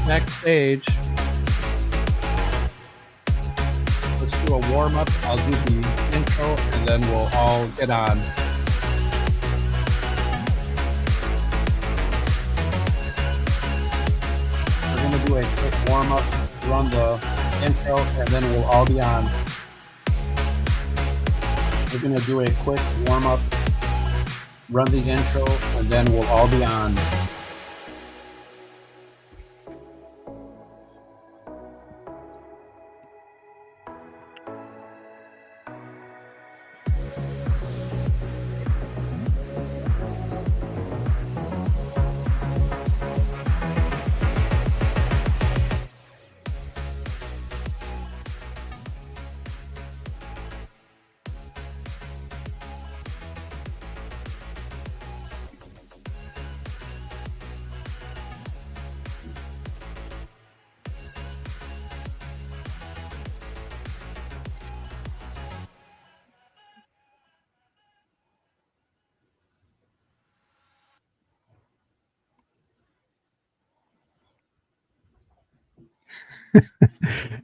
backstage. Let's do a warm up. I'll do the intro and then we'll all get on. We're going to do a quick warm up, run the intro, and then we'll all be on. We're going to do a quick warm up, run the intro, and then we'll all be on.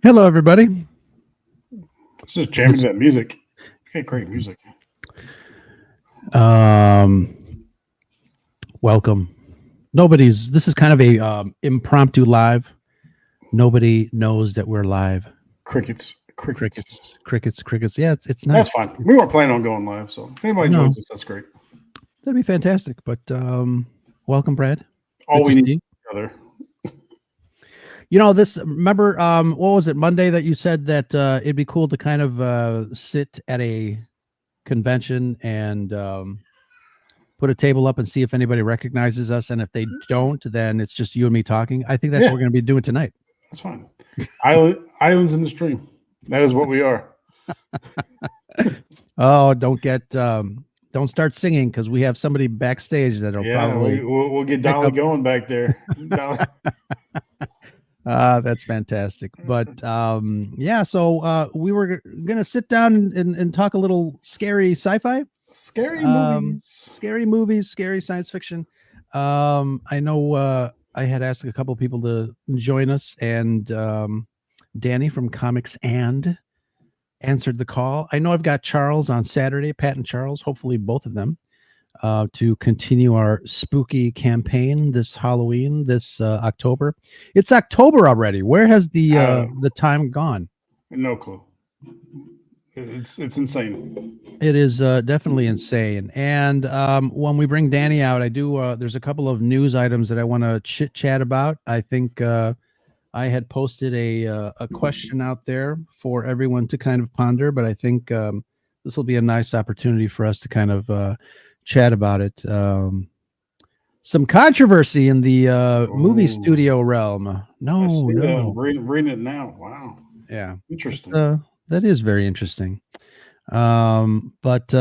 Hello, everybody. Let's just jam into that music. Okay, great music. Welcome. This is kind of a impromptu live. Nobody knows that we're live. Crickets. Yeah, it's nice. That's fine. We weren't planning on going live, so if anybody joins us, that's great. That'd be fantastic. But welcome, Brad. All we need each other. You know, remember, what was it, Monday, that you said that it'd be cool to kind of sit at a convention and put a table up and see if anybody recognizes us. And if they don't, then it's just you and me talking. I think that's what we're going to be doing tonight. That's fine. Islands in the stream. That is what we are. Oh, don't start singing, because we have somebody backstage that'll probably. We'll get Dolly going back there. That's fantastic. But so we were gonna sit down and talk a little scary sci-fi, scary movies, scary science fiction. I know I had asked a couple of people to join us, and Danny from Comics and answered the call. I know I've got Charles on Saturday, Pat and Charles, hopefully both of them, to continue our spooky campaign this Halloween, this October. It's October already. Where has the time gone? No clue. It's insane. It is definitely insane. And when we bring Danny out, I do. There's a couple of news items that I want to chit chat about. I think I had posted a question out there for everyone to kind of ponder, but I think this will be a nice opportunity for us to kind of chat about it. Some controversy in the movie studio realm. No. Reading it now. Wow. Yeah. Interesting. That is very interesting. But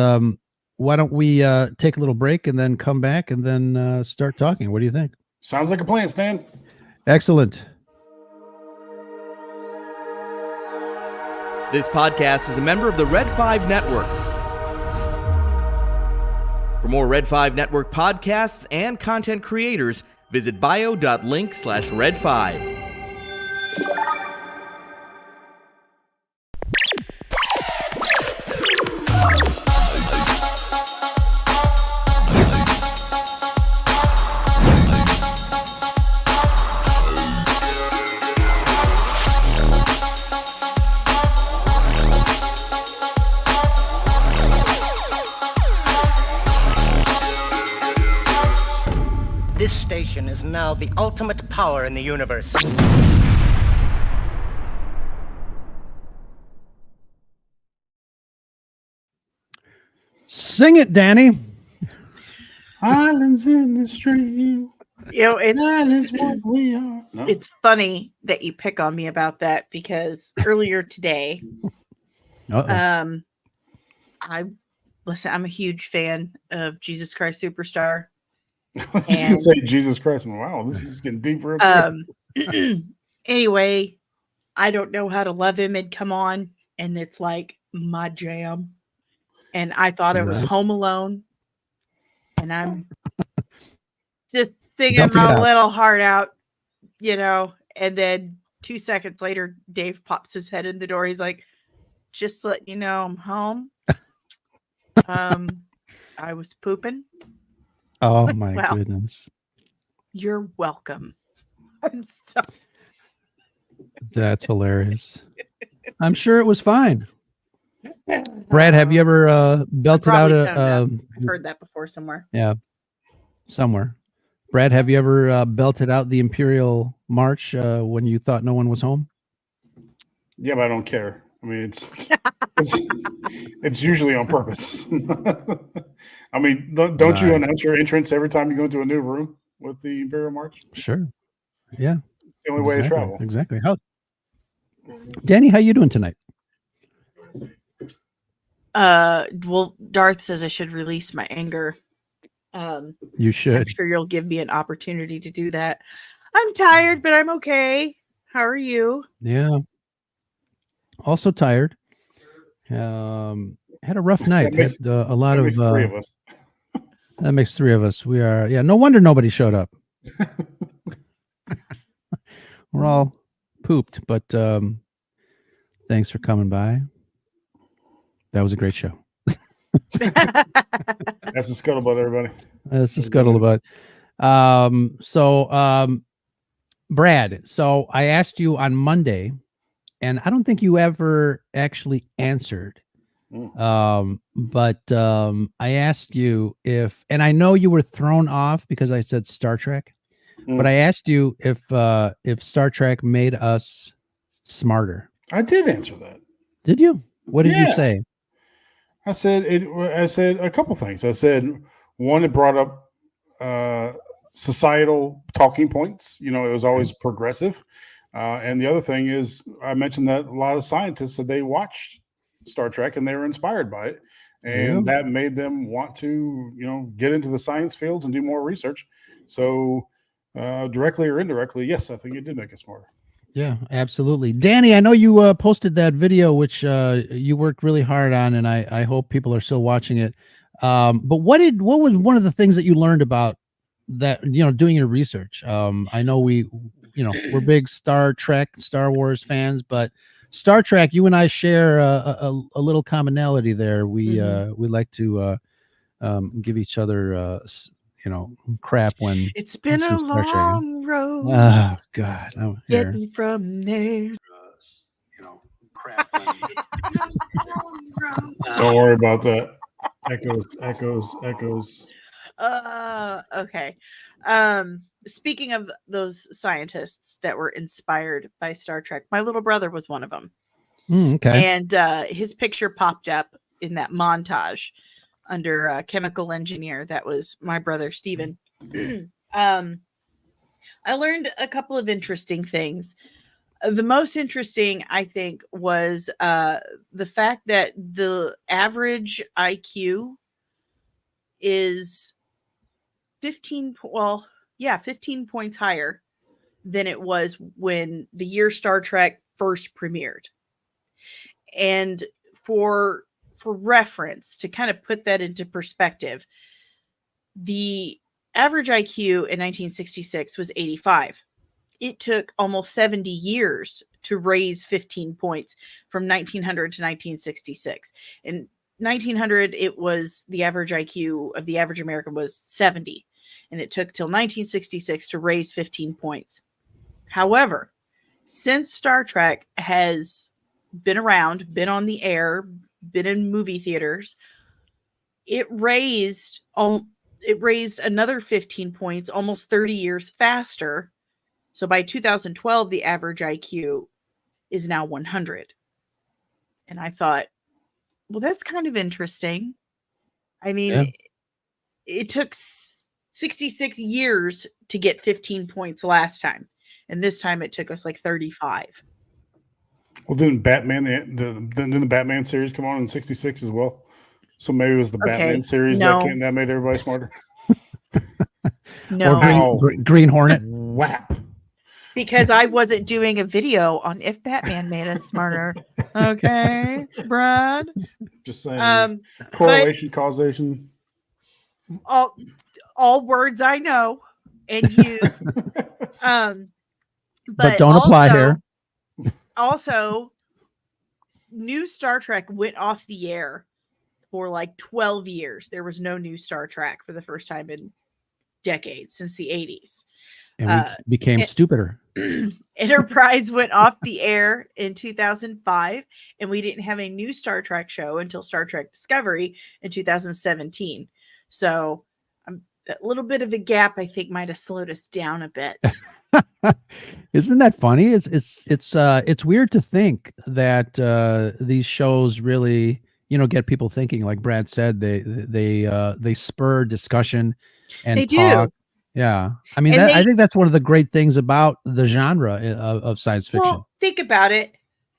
why don't we take a little break and then come back and then start talking? What do you think? Sounds like a plan, Stan. Excellent. This podcast is a member of the Red 5 Network. For more Red 5 Network podcasts and content creators, visit bio.link/Red5. This station is now the ultimate power in the universe. Sing it, Danny. Islands in the stream. You know, That is what we are. No. it's funny that you pick on me about that, because earlier today, I'm a huge fan of Jesus Christ Superstar. I was gonna say Jesus Christ. Wow, this is getting deeper. Anyway, I don't know how to love him had come on, and it's like my jam. And I thought it was Home Alone, and I'm just singing my little heart out, you know. And then 2 seconds later, Dave pops his head in the door. He's like, just letting you know I'm home. I was pooping. Oh my Well. goodness. You're welcome. I'm so That's hilarious. I'm sure it was fine. Brad, have you ever belted out probably a toned up. I've heard that before somewhere. somewhere? Brad, have you ever belted out the Imperial March when you thought no one was home? Yeah, but I don't care. I mean, it's usually on purpose. I mean, don't you Nice. announce your entrance every time you go into a new room with the Imperial March? Sure. Yeah. It's the only way to travel. Exactly. Danny, how you doing tonight? Well, Darth says I should release my anger. You I'm should. sure you'll give me an opportunity to do that. I'm tired, but I'm okay. How are you? Yeah. Also tired. Had a rough night. makes- Had a lot That of makes three of us. that makes three of us. We are no wonder nobody showed up. We're all pooped, but thanks for coming by. That was a great show. That's the scuttlebutt, everybody. That's the scuttlebutt. Brad, so I asked you on Monday, and I don't think you ever actually answered. But I asked you if, and I know you were thrown off because I said Star Trek, but I asked you if Star Trek made us smarter. I did answer that. Did you? What did you Yeah. say? I said a couple things. I said one, it brought up societal talking points. You know, it was always progressive. And the other thing is, I mentioned that a lot of scientists said they watched Star Trek and they were inspired by it, and that made them want to, you know, get into the science fields and do more research. So, directly or indirectly, yes, I think it did make us smarter. Yeah, absolutely. Danny, I know you posted that video, which you worked really hard on, and I hope people are still watching it. But what was one of the things that you learned about that, you know, doing your research? I know we're big Star Trek, Star Wars fans, but Star Trek, you and I share a little commonality there. We like to give each other crap when It's been a some Star Trek. long road Oh God, I'm here. getting from there. Crap when It's been a long road. Don't worry about that. Echoes. Okay. Speaking of those scientists that were inspired by Star Trek, my little brother was one of them. Okay. And his picture popped up in that montage under chemical engineer. That was my brother, Steven. I learned a couple of interesting things. The most interesting, I think, was the fact that the average IQ is 15 points higher than it was when the year Star Trek first premiered. And for reference, to kind of put that into perspective, the average IQ in 1966 was 85. It took almost 70 years to raise 15 points from 1900 to 1966. In 1900, it was the average IQ of the average American was 70, and it took till 1966 to raise 15 points. However, since Star Trek has been around, been on the air, been in movie theaters, it raised another 15 points almost 30 years faster. So by 2012, the average IQ is now 100. And I thought, well, that's kind of interesting. I mean, it took 66 years to get 15 points last time. And this time it took us like 35. Well, didn't Batman didn't the Batman series come on in '66 as well? So maybe it was the Batman series that made everybody smarter. No, or Green Hornet. Whap. Because I wasn't doing a video on if Batman made us smarter. Okay, Brad. Just saying. Correlation, causation. All words I know and use. But don't apply here. Also, new Star Trek went off the air for like 12 years. There was no new Star Trek for the first time in decades, since the 80s. And we became stupider. Enterprise went off the air in 2005, and we didn't have a new Star Trek show until Star Trek Discovery in 2017. So that little bit of a gap, I think, might have slowed us down a bit. Isn't that funny? It's weird to think that these shows really, get people thinking. Like Brad said, they spur discussion and They talk. do. Yeah, I mean, And I think that's one of the great things about the genre of science fiction. Well, think about it.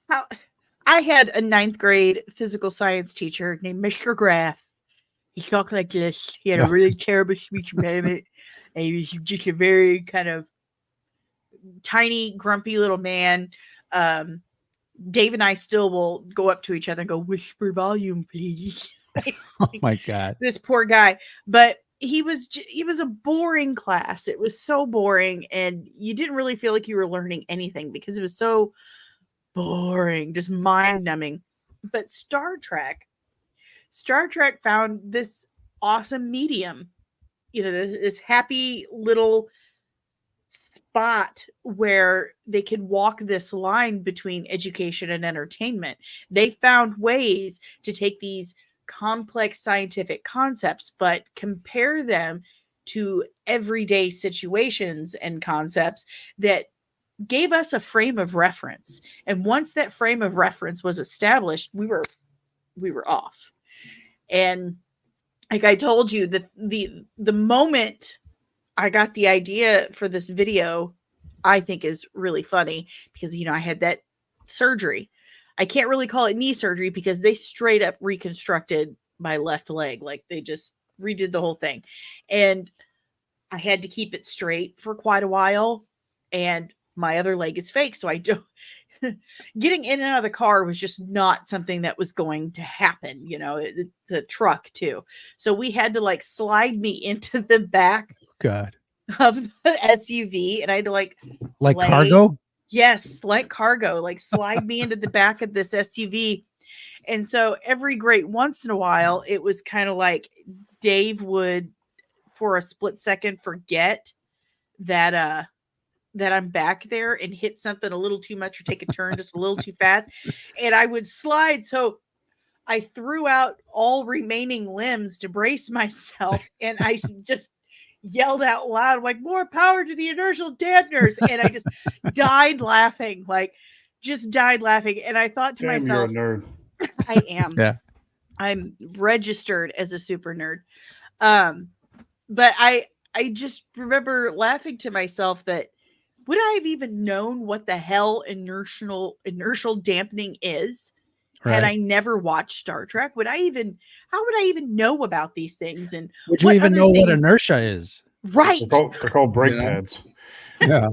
How I had a 9th grade physical science teacher named Mr. Graff. He talked like this. He had a really terrible speech impediment, and he was just a very kind of tiny, grumpy little man. Dave and I still will go up to each other and go, "Whisper volume, please." Oh my God. This poor guy. But he was a boring class. It was so boring, and you didn't really feel like you were learning anything because it was so boring, just mind numbing. But Star Trek found this awesome medium, this happy little spot where they could walk this line between education and entertainment. They found ways to take these complex scientific concepts, but compare them to everyday situations and concepts that gave us a frame of reference. And once that frame of reference was established, we were off. And like I told you, the moment I got the idea for this video, I think is really funny because, I had that surgery. I can't really call it knee surgery because they straight up reconstructed my left leg. Like they just redid the whole thing. And I had to keep it straight for quite a while. And my other leg is fake. So I don't, getting in and out of the car was just not something that was going to happen. It's a truck too. So we had to like slide me into the back God. of the SUV. And I had to like cargo. Yes, like cargo, like slide me into the back of this SUV. And so every great once in a while, it was kind of like Dave would, for a split second, forget that I'm back there and hit something a little too much or take a turn just a little too fast. And I would slide. So I threw out all remaining limbs to brace myself. And I just yelled out loud, like, "More power to the inertial dampeners." And I just died laughing. And I thought to myself, you're a nerd. I am. Yeah. I'm registered as a super nerd. But I just remember laughing to myself that would I have even known what the hell inertial dampening is had I never watched Star Trek? How would I even know about these things? And would you even know what inertia is? Right. They're called brake pads. Yeah.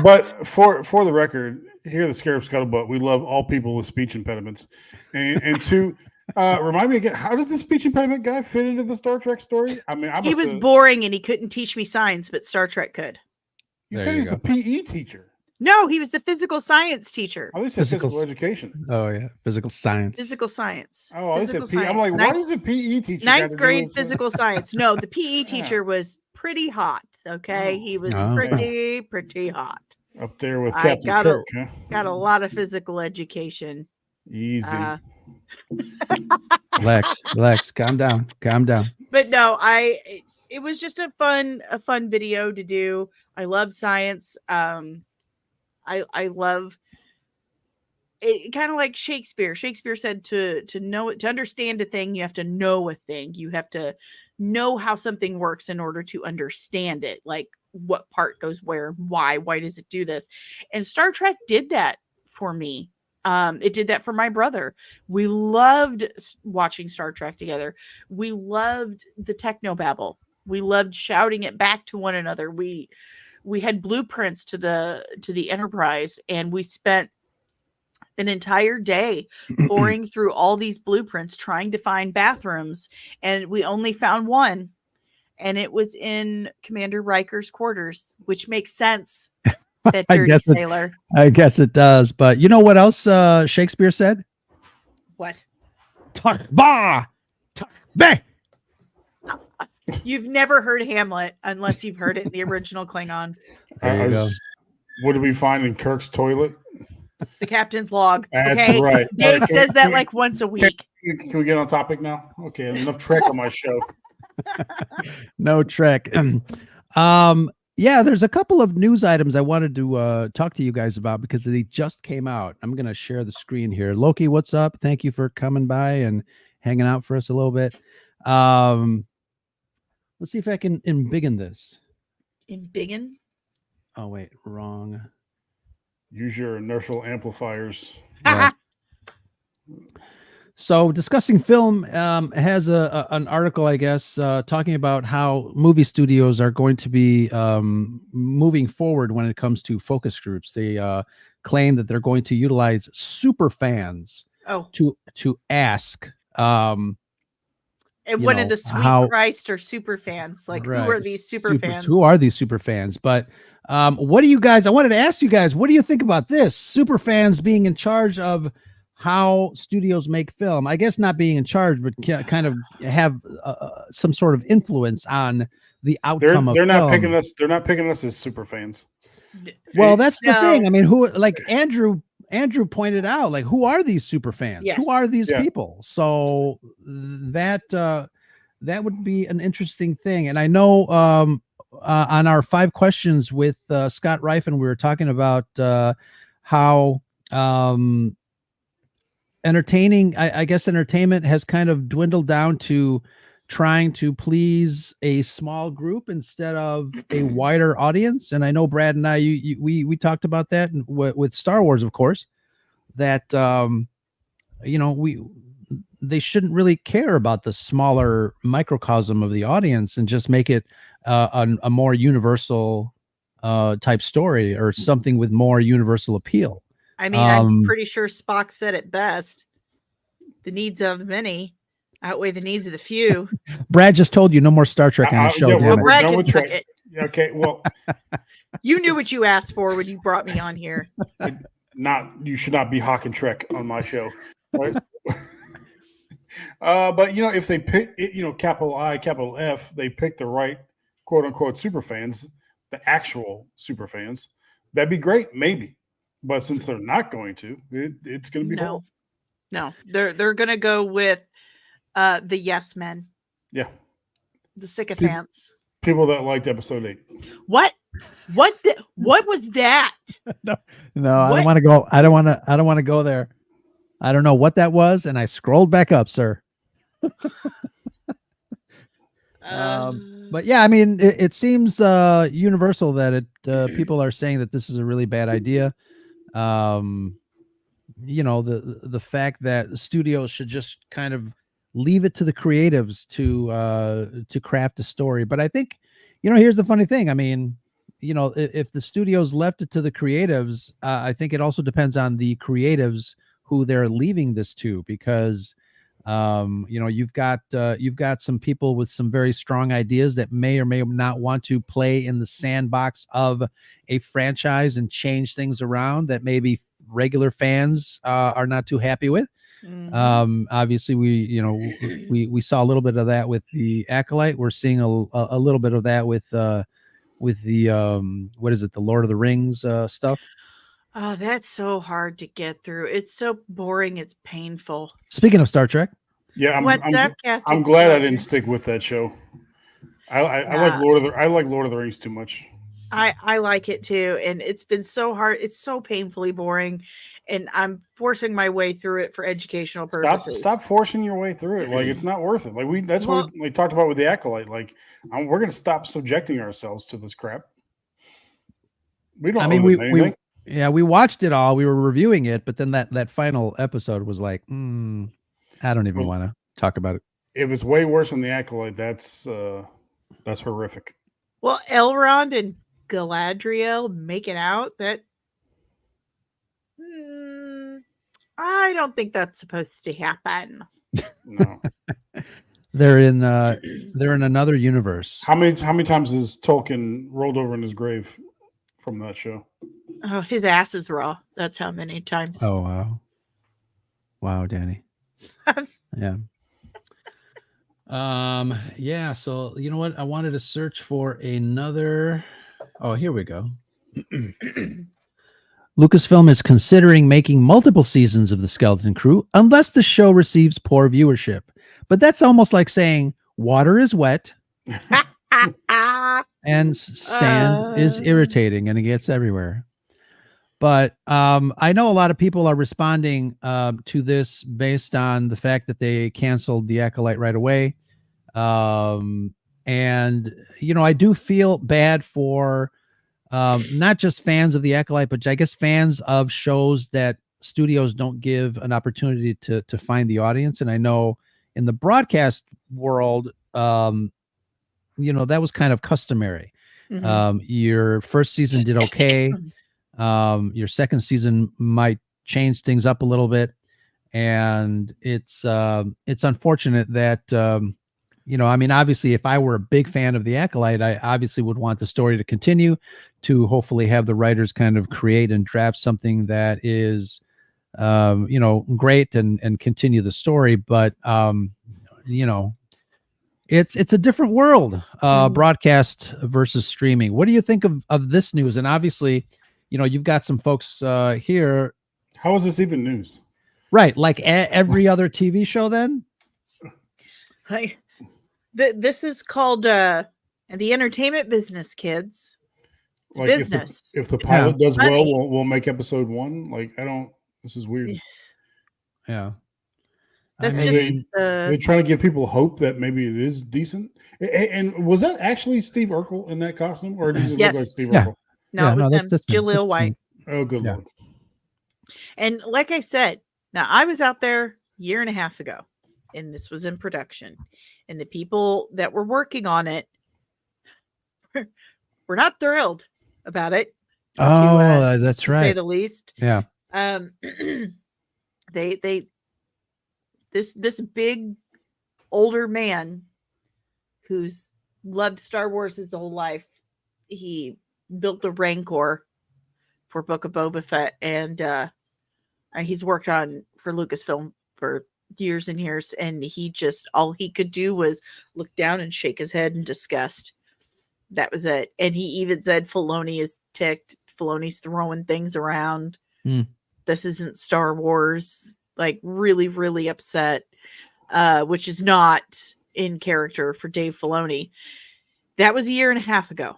But for the record, here at the Scarab Scuttlebutt, we love all people with speech impediments. And to remind me again, how does the speech impediment guy fit into the Star Trek story? I mean, he was boring and he couldn't teach me science, but Star Trek could. You said he was the PE teacher. No, he was the physical science teacher. I least physical education. Oh yeah, physical science. Physical science. Oh, I said PE. I'm like, what is a PE teacher? 9th grade physical science. No, the PE teacher was pretty hot. Okay, he was pretty hot. Up there with Captain Kirk. Got a lot of physical education. Easy. Relax. Calm down. But no, it was just a fun video to do. I love science. I love it, kind of like Shakespeare. Shakespeare said to understand a thing, you have to know a thing. You have to know how something works in order to understand it. Like what part goes where, why does it do this? And Star Trek did that for me. It did that for my brother. We loved watching Star Trek together. We loved the technobabble. We loved shouting it back to one another. We had blueprints to the Enterprise, and we spent an entire day pouring through all these blueprints trying to find bathrooms, and we only found one, and it was in Commander Riker's quarters, which makes sense That I dirty guess it- sailor. I guess it does. But you know what else Shakespeare said? What? Tuck ba, tuck ba. You've never heard Hamlet unless you've heard it in the original Klingon. There you I go. was- What did we find in Kirk's toilet? The captain's log. That's Okay. right. Dave Okay. says that like once a week. Can we get on topic now? Okay, enough Trek on my show. No Trek. Yeah, there's a couple of news items I wanted to talk to you guys about because they just came out. I'm going to share the screen here. Loki, what's up? Thank you for coming by and hanging out for us a little bit. Let's see if I can embiggen this. In Biggin? Oh, wait, wrong. Use your inertial amplifiers. Yeah. So discussing film has an article, I guess, talking about how movie studios are going to be moving forward when it comes to focus groups. They claim that they're going to utilize super fans Oh, to ask. and you one know, of the sweet how- Christ are super fans. Like, who Right, are these super fans? Who are these super fans? But what do you guys? I wanted to ask you guys, what do you think about this? Super fans being in charge of how studios make film. I guess not being in charge, but kind of have some sort of influence on the outcome of They're not film. picking us. They're not picking us as super fans. Well, that's the No. thing. I mean, who, like Andrew pointed out, like, who are these super fans? Yes. Who are these Yeah. people? So that would be an interesting thing. And I know on our 5 questions with Scott Rifen, we were talking about how entertaining, I guess entertainment has kind of dwindled down to trying to please a small group instead of a wider audience. And I know Brad and I, we talked about that with Star Wars, of course, that they shouldn't really care about the smaller microcosm of the audience and just make it a more universal type story or something with more universal appeal. I mean, I'm Um, pretty sure Spock said it best. The needs of the many outweigh the needs of the few. Brad just told you no more Star Trek on the show. yeah, damn it. Brad done can with suck Trek. it. Okay, well, You knew what you asked for when you brought me on here. you should not be hawking Trek on my show. Right? But if they pick, capital I, capital F, they pick the right quote unquote super fans, the actual super fans. That'd be great, maybe. But since they're not going to, it's going to be horrible. No, they're gonna go with the yes men, Yeah, the sycophants. people that liked episode 8. What? What was that? No, I What? don't want to go. I don't want to go there. I don't know what that was, and I scrolled back up, sir. But yeah, I mean, it seems universal that people are saying that this is a really bad idea. The fact that studios should just kind of leave it to the creatives to craft a story. But I think, here's the funny thing. I mean, if the studios left it to the creatives, I think it also depends on the creatives who they're leaving this to, because you've got some people with some very strong ideas that may or may not want to play in the sandbox of a franchise and change things around that maybe regular fans are not too happy with. Mhm. Obviously we saw a little bit of that with the Acolyte. We're seeing a little bit of that with the what is it, the Lord of the Rings stuff. Oh, that's so hard to get through. It's so boring. It's painful. Speaking of Star Trek, Yeah, What's up, Captain? I'm glad I Spock? didn't stick with that show. I Yeah. like Lord of the Rings too much. I like it too, and it's been so hard. It's so painfully boring, and I'm forcing my way through it for educational purposes. Stop forcing your way through it. Like, it's not worth it. Like that's what we talked about with the Acolyte. Like, we're gonna stop subjecting ourselves to this crap. We don't. I mean, owe them anything. we watched it all. We were reviewing it, but then that final episode was like, I don't even Well, want to talk about it. If it's way worse than the Acolyte, that's horrific. Well, Elrond and Galadriel making out, that I don't think that's supposed to happen. No. They're in another universe. How many times has Tolkien rolled over in his grave from that show. Oh, his ass is raw. That's how many times. Oh wow. Wow, Danny. Yeah. Yeah, so you know what? I wanted to search for another. Oh, here we go. Lucasfilm is considering making multiple seasons of the Skeleton Crew unless the show receives poor viewership. But that's almost like saying water is wet and sand is irritating and it gets everywhere. But I know a lot of people are responding to this based on the fact that they canceled The Acolyte right away. And, you know, I do feel bad for not just fans of The Acolyte, but I guess fans of shows that studios don't give an opportunity to find the audience. And I know in the broadcast world, you know, that was kind of customary. Your first season did okay. Your second season might change things up a little bit, and it's unfortunate that you know, I mean, obviously, if I were a big fan of The Acolyte, I obviously would want the story to continue, to hopefully have the writers kind of create and draft something that is, you know, great and continue the story. But you know, it's a different world, broadcast versus streaming. What do you think of this news? And obviously, you know, you've got some folks here. How is this even news? Right. Like every other TV show then? This is called the entertainment business, kids. It's Like business. If the pilot does well, Money. we'll make episode 1. Like, this is weird. Yeah. That's I mean, just They're trying to give people hope that maybe it is decent. And was that actually Steve Urkel in that costume, or did he just look like Steve Yeah. Urkel? no, it was them. that's Jaleel White. Oh, good Yeah. lord! And like I said, now I was out there a year and a half ago, and this was in production, and the people that were working on it were not thrilled about it. Oh, that's to right. say the least. Yeah. This big older man who's loved Star Wars his whole life, he built the Rancor for Book of Boba Fett, and he's worked on for Lucasfilm for years and years, and all he could do was look down and shake his head in disgust. That was it. And he even said Filoni is ticked. Filoni's throwing things around. This isn't Star Wars. Like, really, really upset, which is not in character for Dave Filoni. That was a year and a half ago.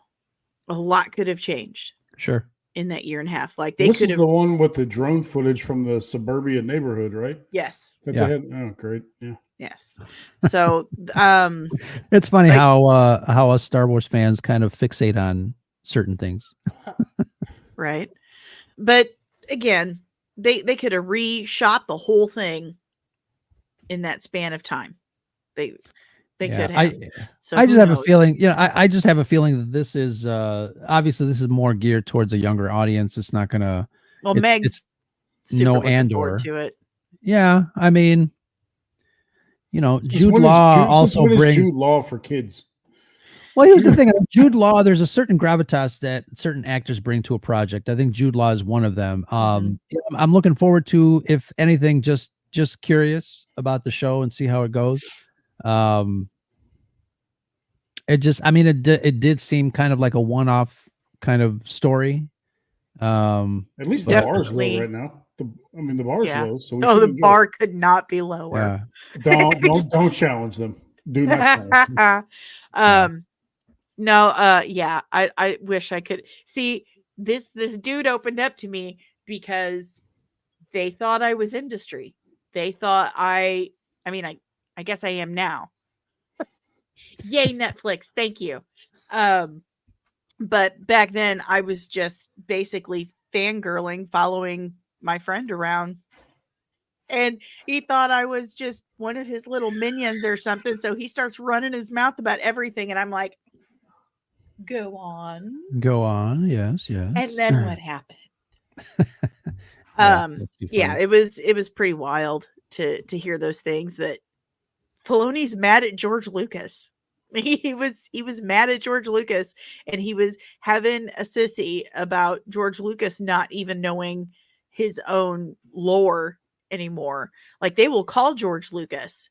A lot could have changed. Sure. In that year and a half. Like, they This could is have. the one with the drone footage from the suburbia neighborhood, right? Yes. That Yeah. they had? Oh, great. Yeah. Yes. So, It's funny like- how us Star Wars fans kind of fixate on certain things. right. But again, they could have reshot the whole thing in that span of time. They Yeah, could have. So I just who have a knows? feeling, you know, I just have a feeling that this is obviously this is more geared towards a younger audience. It's not gonna. Well, it's- Meg's it's super no looking forward Andor. to it. Yeah, I mean, you know, Since Jude when is Law since also when is brings. Jude Law for kids. Well, here's the thing: Jude Law. There's a certain gravitas that certain actors bring to a project. I think Jude Law is one of them. Yeah, I'm looking forward to, if anything, just curious about the show and see how it goes. It just, I mean, it did seem kind of like a one-off kind of story. At least the bar's low Definitely. right now. The bar's Yeah. low, so we Oh, should the enjoy it. bar could not be lower. Yeah. Don't challenge them. Do not challenge them. Yeah, I wish I could see this dude opened up to me because they thought I was industry. They thought I guess I am now. Yay, Netflix, thank you. But back then I was just basically fangirling, following my friend around. And he thought I was just one of his little minions or something. So he starts running his mouth about everything. And I'm like, go on. Go on. Yes. Yes. And then what happened? Yeah, that's too Yeah, funny. it was pretty wild to hear those things, that Filoni's mad at George Lucas. He was mad at George Lucas, and he was having a sissy about George Lucas not even knowing his own lore anymore. Like, they will call George Lucas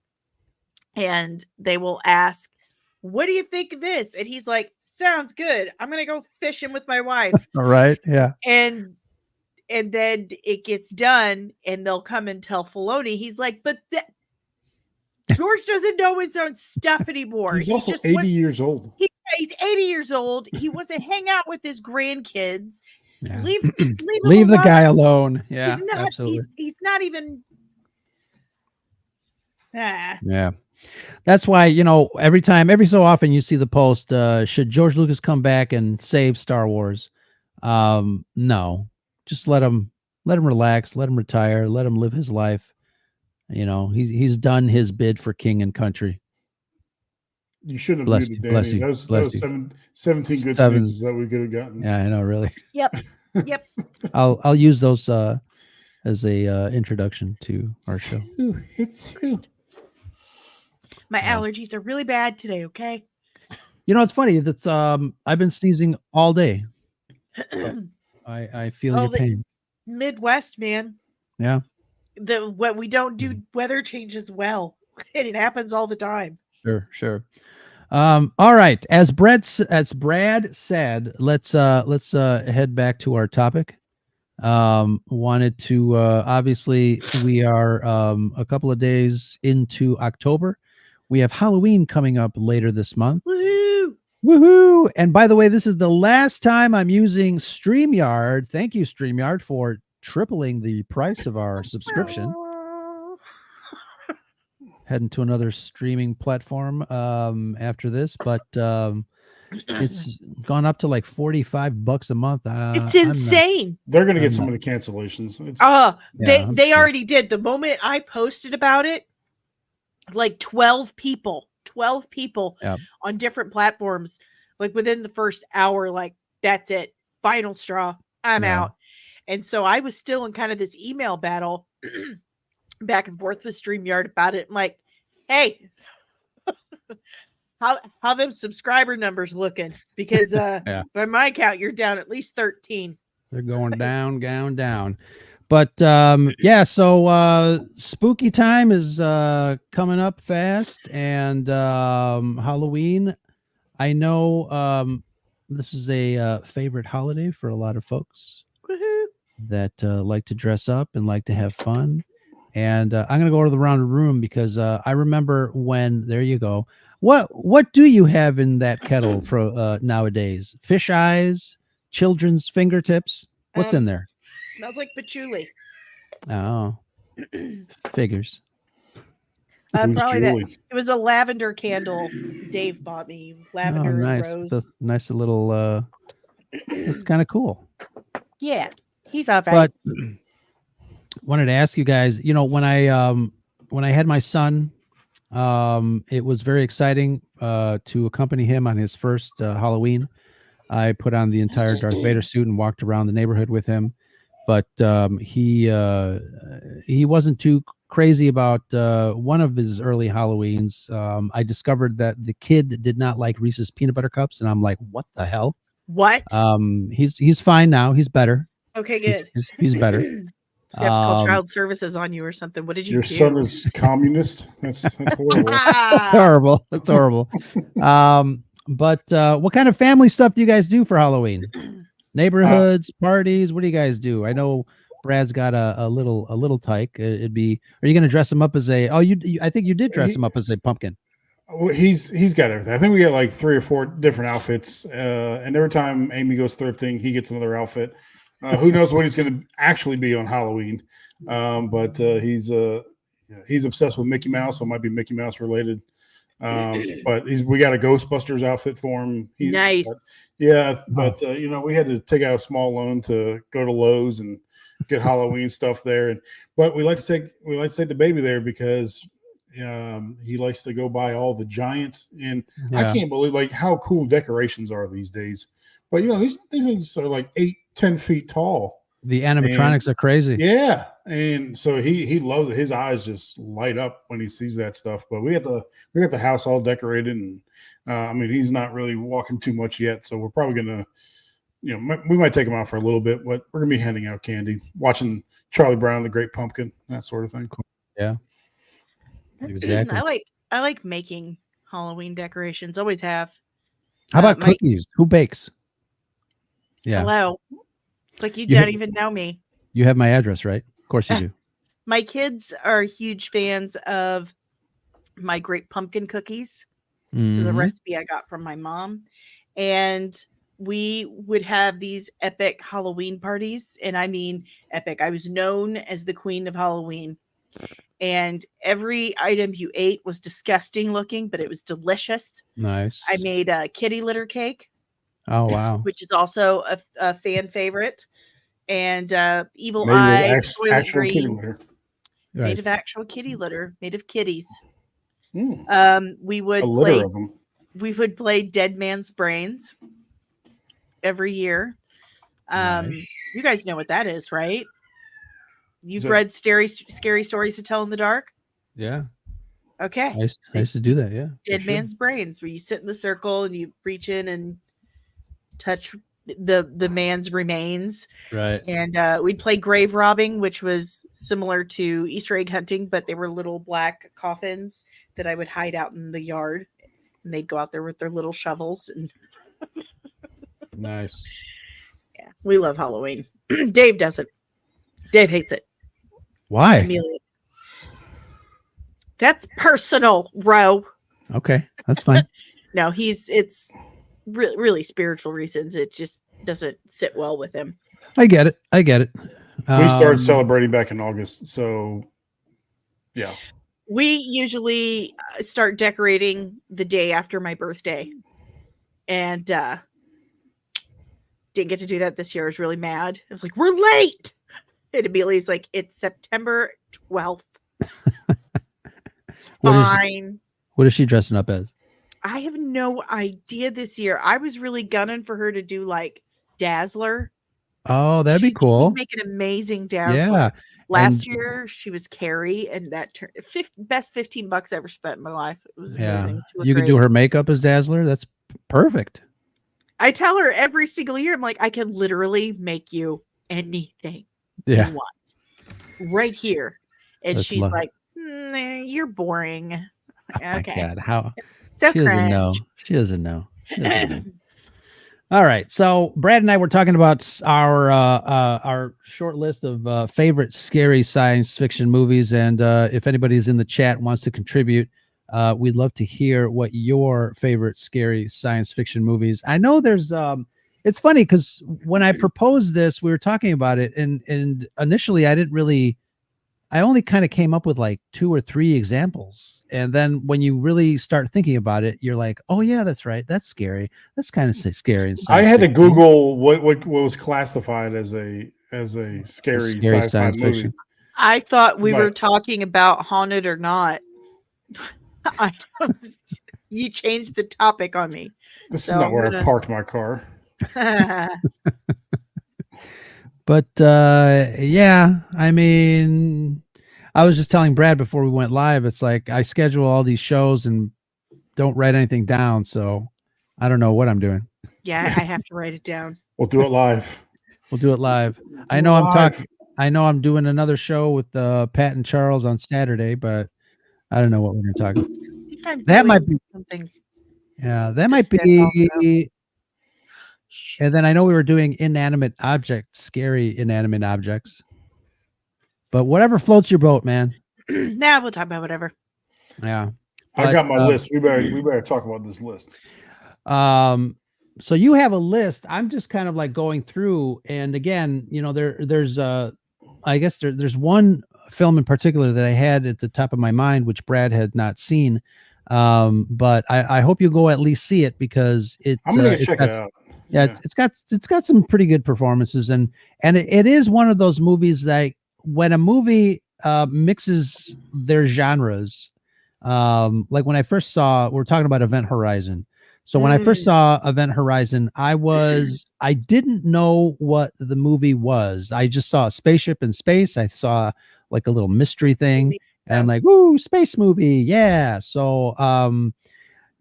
and they will ask, "What do you think of this?" And he's like, "Sounds good. I'm gonna go fishing with my wife." All right. Yeah. and then it gets done, and they'll come and tell Filoni. He's like, "But George doesn't know his own stuff anymore. He's He also just 80 years old. he's 80 years old. He wants to hang out with his grandkids. Yeah. Leave him Leave the alone. guy alone. Yeah. He's not. Absolutely. He's not even." Yeah. That's why, every so often you see the post, should George Lucas come back and save Star Wars? No, just let him relax, let him retire, let him live his life. He's done his bid for king and country. You should have Bless muted you, Danny. bless you, That was bless you. 17 good Seven. sneezes that we could have gotten. Yeah, I know, really. Yep. Yep. I'll use those as a introduction to our show. Ooh, it's true. My Yeah. allergies are really bad today. Okay. It's funny that I've been sneezing all day. I feel Oh, your pain. Midwest, man. Yeah. What we don't do weather changes well, and it happens all the time. Sure. All right. As Brad said, let's head back to our topic. Wanted to obviously we are a couple of days into October. We have Halloween coming up later this month. Woo! Woohoo! And by the way, this is the last time I'm using StreamYard. Thank you, StreamYard, for tripling the price of our subscription. Heading to another streaming platform after this, but it's gone up to like $45 a month. It's insane. They're going to I'm get so many cancellations. It's, Yeah, I'm They sure. already did. The moment I posted about it, like 12 people Yep. on different platforms, like within the first hour, like, that's it, final straw, I'm Yeah. out. And so I was still in kind of this email battle back and forth with StreamYard about it. I'm like, hey, how them subscriber numbers looking? Because by my count, you're down at least 13. They're going down. But yeah, so spooky time is coming up fast, and Halloween. I know this is a favorite holiday for a lot of folks Woohoo. that like to dress up and like to have fun. And I'm going to go to the round of room because I remember when, there you go. What do you have in that kettle for nowadays? Fish eyes, children's fingertips. What's in there? Smells like patchouli. Oh, figures. who's Probably that. Julie? It was a lavender candle Dave bought me. Lavender and nice. rose. It's a nice little. It's kind of cool. Yeah, he's all right. But wanted to ask you guys. When I had my son, it was very exciting to accompany him on his first Halloween. I put on the entire Darth Vader suit and walked around the neighborhood with him. But he wasn't too crazy about one of his early Halloweens. I discovered that the kid did not like Reese's peanut butter cups, and I'm like, what the hell? What? He's fine now. He's better. Okay, good. He's better. So you have to call child services on you or something. What did you Your do? son is communist. That's horrible. It's horrible. It's horrible. But what kind of family stuff do you guys do for Halloween? Neighborhoods, parties. What do you guys do? I know Brad's got a little tyke. Are you going to dress him up as a? Oh, I think you did dress him up as a pumpkin. He's got everything. I think we got like 3 or 4 different outfits. And every time Amy goes thrifting, he gets another outfit. Who knows what he's going to actually be on Halloween? But he's obsessed with Mickey Mouse, so it might be Mickey Mouse related. But we got a Ghostbusters outfit for him. Nice. But we had to take out a small loan to go to Lowe's and get Halloween stuff there. But we like to take the baby there because he likes to go buy all the giants. And I can't believe like how cool decorations are these days. But these things are like 8-10 feet tall. The animatronics are crazy. Yeah, and so he loves it. His eyes just light up when he sees that stuff. But we got the house all decorated, and I mean, he's not really walking too much yet, so we're probably gonna, we might take him out for a little bit, but we're gonna be handing out candy, watching Charlie Brown, the Great Pumpkin, that sort of thing. Yeah, exactly. I like making Halloween decorations. Always have. How about my- cookies? Who bakes? Yeah, Hello. It's like you You don't have- even know me. you have my address, right? Of course you do. My kids are huge fans of my Great Pumpkin cookies, which is a Mhm. recipe I got from my mom. And we would have these epic Halloween parties. And I mean, epic. I was known as the queen of Halloween. And every item you ate was disgusting looking, but it was delicious. Nice. I made a kitty litter cake, Oh wow. which is also a fan favorite. And Evil Made with Eye, Toilet actual kitty Green, litter. made Right. of actual kitty litter, made of kitties. Mm, We would a litter play of them. we would play Dead Man's Brains every year. Nice. You guys know what that is, right? You've it- read scary stories to tell in the dark. Yeah. Okay, I used to do that. Yeah. for Dead sure. Man's Brains, where you sit in the circle and you reach in and touch the man's remains. Right. And we'd play grave robbing, which was similar to Easter egg hunting, but they were little black coffins that I would hide out in the yard, and they'd go out there with their little shovels. And Nice. yeah, we love Halloween. Dave doesn't. Dave hates it. Why? Amelia. That's personal, Ro. Okay, that's fine. No, it's really spiritual reasons. It just doesn't sit well with him. I get it. I get it. We started Um, celebrating back in August, so yeah. We usually start decorating the day after my birthday, and didn't get to do that this year. I was really mad. I was like, "We're late," and Amelia's like, "It's September 12th. It's What is- fine." What is she dressing up as? I have no idea this year. I was really gunning for her to do like Dazzler. Oh, that'd be She'd cool. make an amazing Dazzler. Yeah. Last and- year she was Carrie, and that best $15 I ever spent in my life. It was Yeah. amazing. She looked You could do great. her makeup as Dazzler. That's perfect. I tell her every single year, I'm like, I can literally make you anything Yeah. you want right here. And That's she's love. like, you're boring. My Okay. God, how So she doesn't cringe. know. She doesn't know. She doesn't know. All right. So Brad and I were talking about our short list of favorite scary science fiction movies, and if anybody's in the chat and wants to contribute, we'd love to hear what your favorite scary science fiction movies. I know there's it's funny because when I proposed this, we were talking about it, and initially I only kind of came up with like 2 or 3 examples. And then when you really start thinking about it, you're like, oh yeah, that's right. That's scary. That's kind of scary. and I had to science fiction. Google what was sclassified as a scary sci-fi science movie. fiction. I thought we were But- talking about haunted or not. You changed the topic on me. This So is not I'm where I gonna- parked my car. But yeah, I mean, I was just telling Brad before we went live, it's like I schedule all these shows and don't write anything down. So I don't know what I'm doing. Yeah, I have to write it down. We'll do it live. We'll do it live. I Do know it I'm live. talking. I know I'm doing another show with Pat and Charles on Saturday, but I don't know what we're going to talk about. I think I'm That might doing be- something. Yeah, that might That's be. And then I know we were doing inanimate objects, scary inanimate objects. But whatever floats your boat, man. Nah, we'll talk about whatever. Yeah. I got But, my list. We better talk about this list. So you have a list. I'm just kind of like going through, and again, you know, there's I guess there's one film in particular that I had at the top of my mind, which Brad had not seen. But I hope you go at least see it because I'm gonna it's check got- it out. Yeah, it's got some pretty good performances, and it is one of those movies that when a movie mixes their genres, like when I first saw, we're talking about Event Horizon. So when I first saw Event Horizon, I didn't know what the movie was. I just saw a spaceship in space. I saw like a little mystery thing, and I'm like, "Woo, space movie, yeah!" So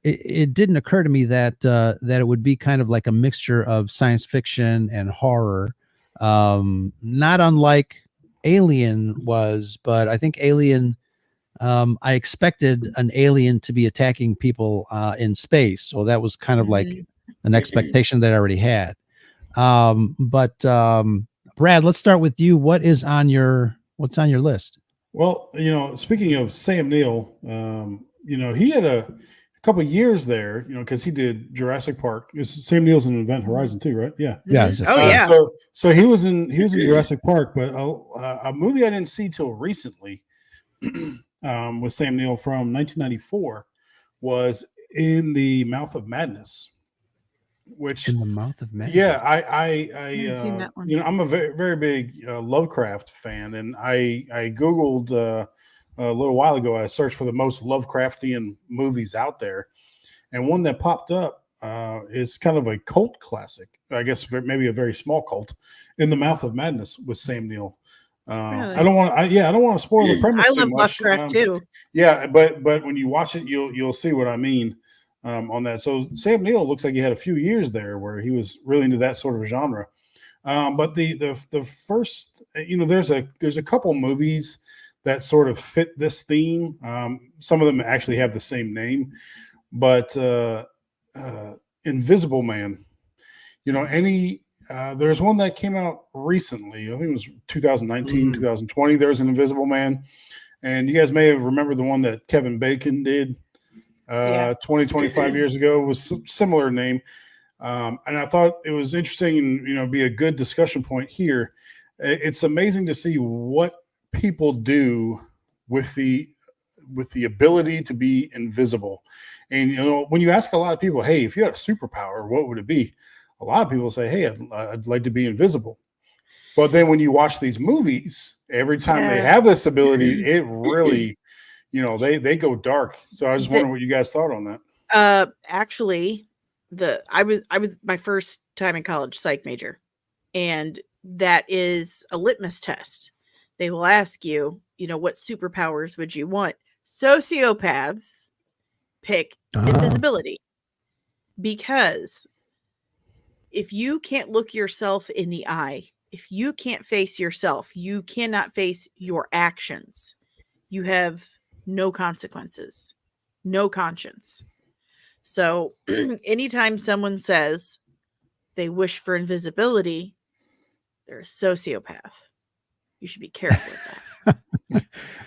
it didn't occur to me that that it would be kind of like a mixture of science fiction and horror, not unlike Alien was. But I think Alien, I expected an alien to be attacking people in space, so that was kind of like an expectation that I already had. But Brad, let's start with you. What's on your list? Well, speaking of Sam Neill, he had a couple of years there, because he did Jurassic Park. Sam Neill's in Event Horizon too, right? Yeah. Yeah. Oh yeah. So he was in Jurassic Park, but a movie I didn't see till recently with Sam Neill from 1994 was In the Mouth of Madness. Which In the Mouth of Madness. yeah, I haven't seen that one. I'm a very very big Lovecraft fan, and I googled a little while ago. I searched for the most Lovecraftian movies out there, and one that popped up is kind of a cult classic. I guess maybe a very small cult. In the Mouth of Madness with Sam Neill. Really? I don't want to spoil the premise. I too love much. Lovecraft too. Yeah, but when you watch it, you'll see what I mean on that. So Sam Neill looks like he had a few years there where he was really into that sort of genre. But the first, there's a couple movies that sort of fit this theme. Some of them actually have the same name, but Invisible Man. There's one that came out recently. I think it was 2019, 2020. There was an Invisible Man, and you guys may have remembered the one that Kevin Bacon did 20, 25 years ago. It was similar name. And I thought it was interesting and, be a good discussion point here. It's amazing to see what people do with the ability to be invisible. And, when you ask a lot of people, hey, if you had a superpower, what would it be? A lot of people say, hey, I'd like to be invisible. But then when you watch these movies, every time they have this ability, it really, they go dark. So I just wonder what you guys thought on that. Actually, I was my first time in college psych major, and that is a litmus test. They will ask you, what superpowers would you want? Sociopaths pick invisibility, because if you can't look yourself in the eye, if you can't face yourself, you cannot face your actions. You have no consequences, no conscience. So anytime someone says they wish for invisibility, they're a sociopath. You should be careful with that.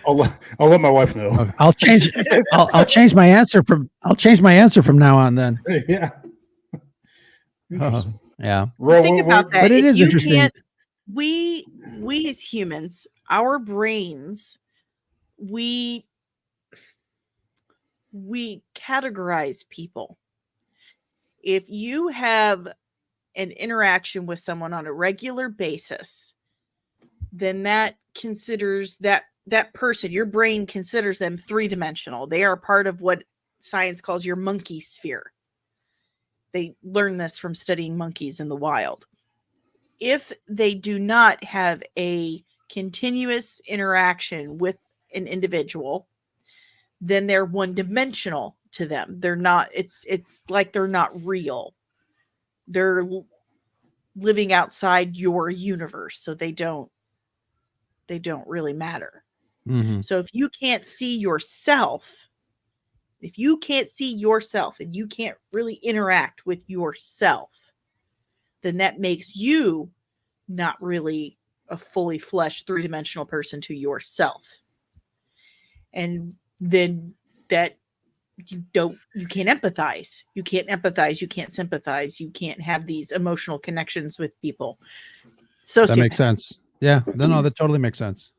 I'll let my wife know. Okay, I'll change my answer from now on then. Yeah. Yeah. Think about that. But it If is you interesting. can't- We as humans, our brains, we categorize people. If you have an interaction with someone on a regular basis, then that considers that person, your brain considers them three-dimensional. They are part of what science calls your monkey sphere. They learn this from studying monkeys in the wild. If they do not have a continuous interaction with an individual, then they're one-dimensional to them. They're not, it's like they're not real. They're living outside your universe, so they don't really matter. Mm-hmm. So if you can't see yourself, and you can't really interact with yourself, then that makes you not really a fully fleshed three-dimensional person to yourself. And then that you can't empathize. You can't sympathize. You can't have these emotional connections with people. So That makes sense. Yeah. No, that totally makes sense.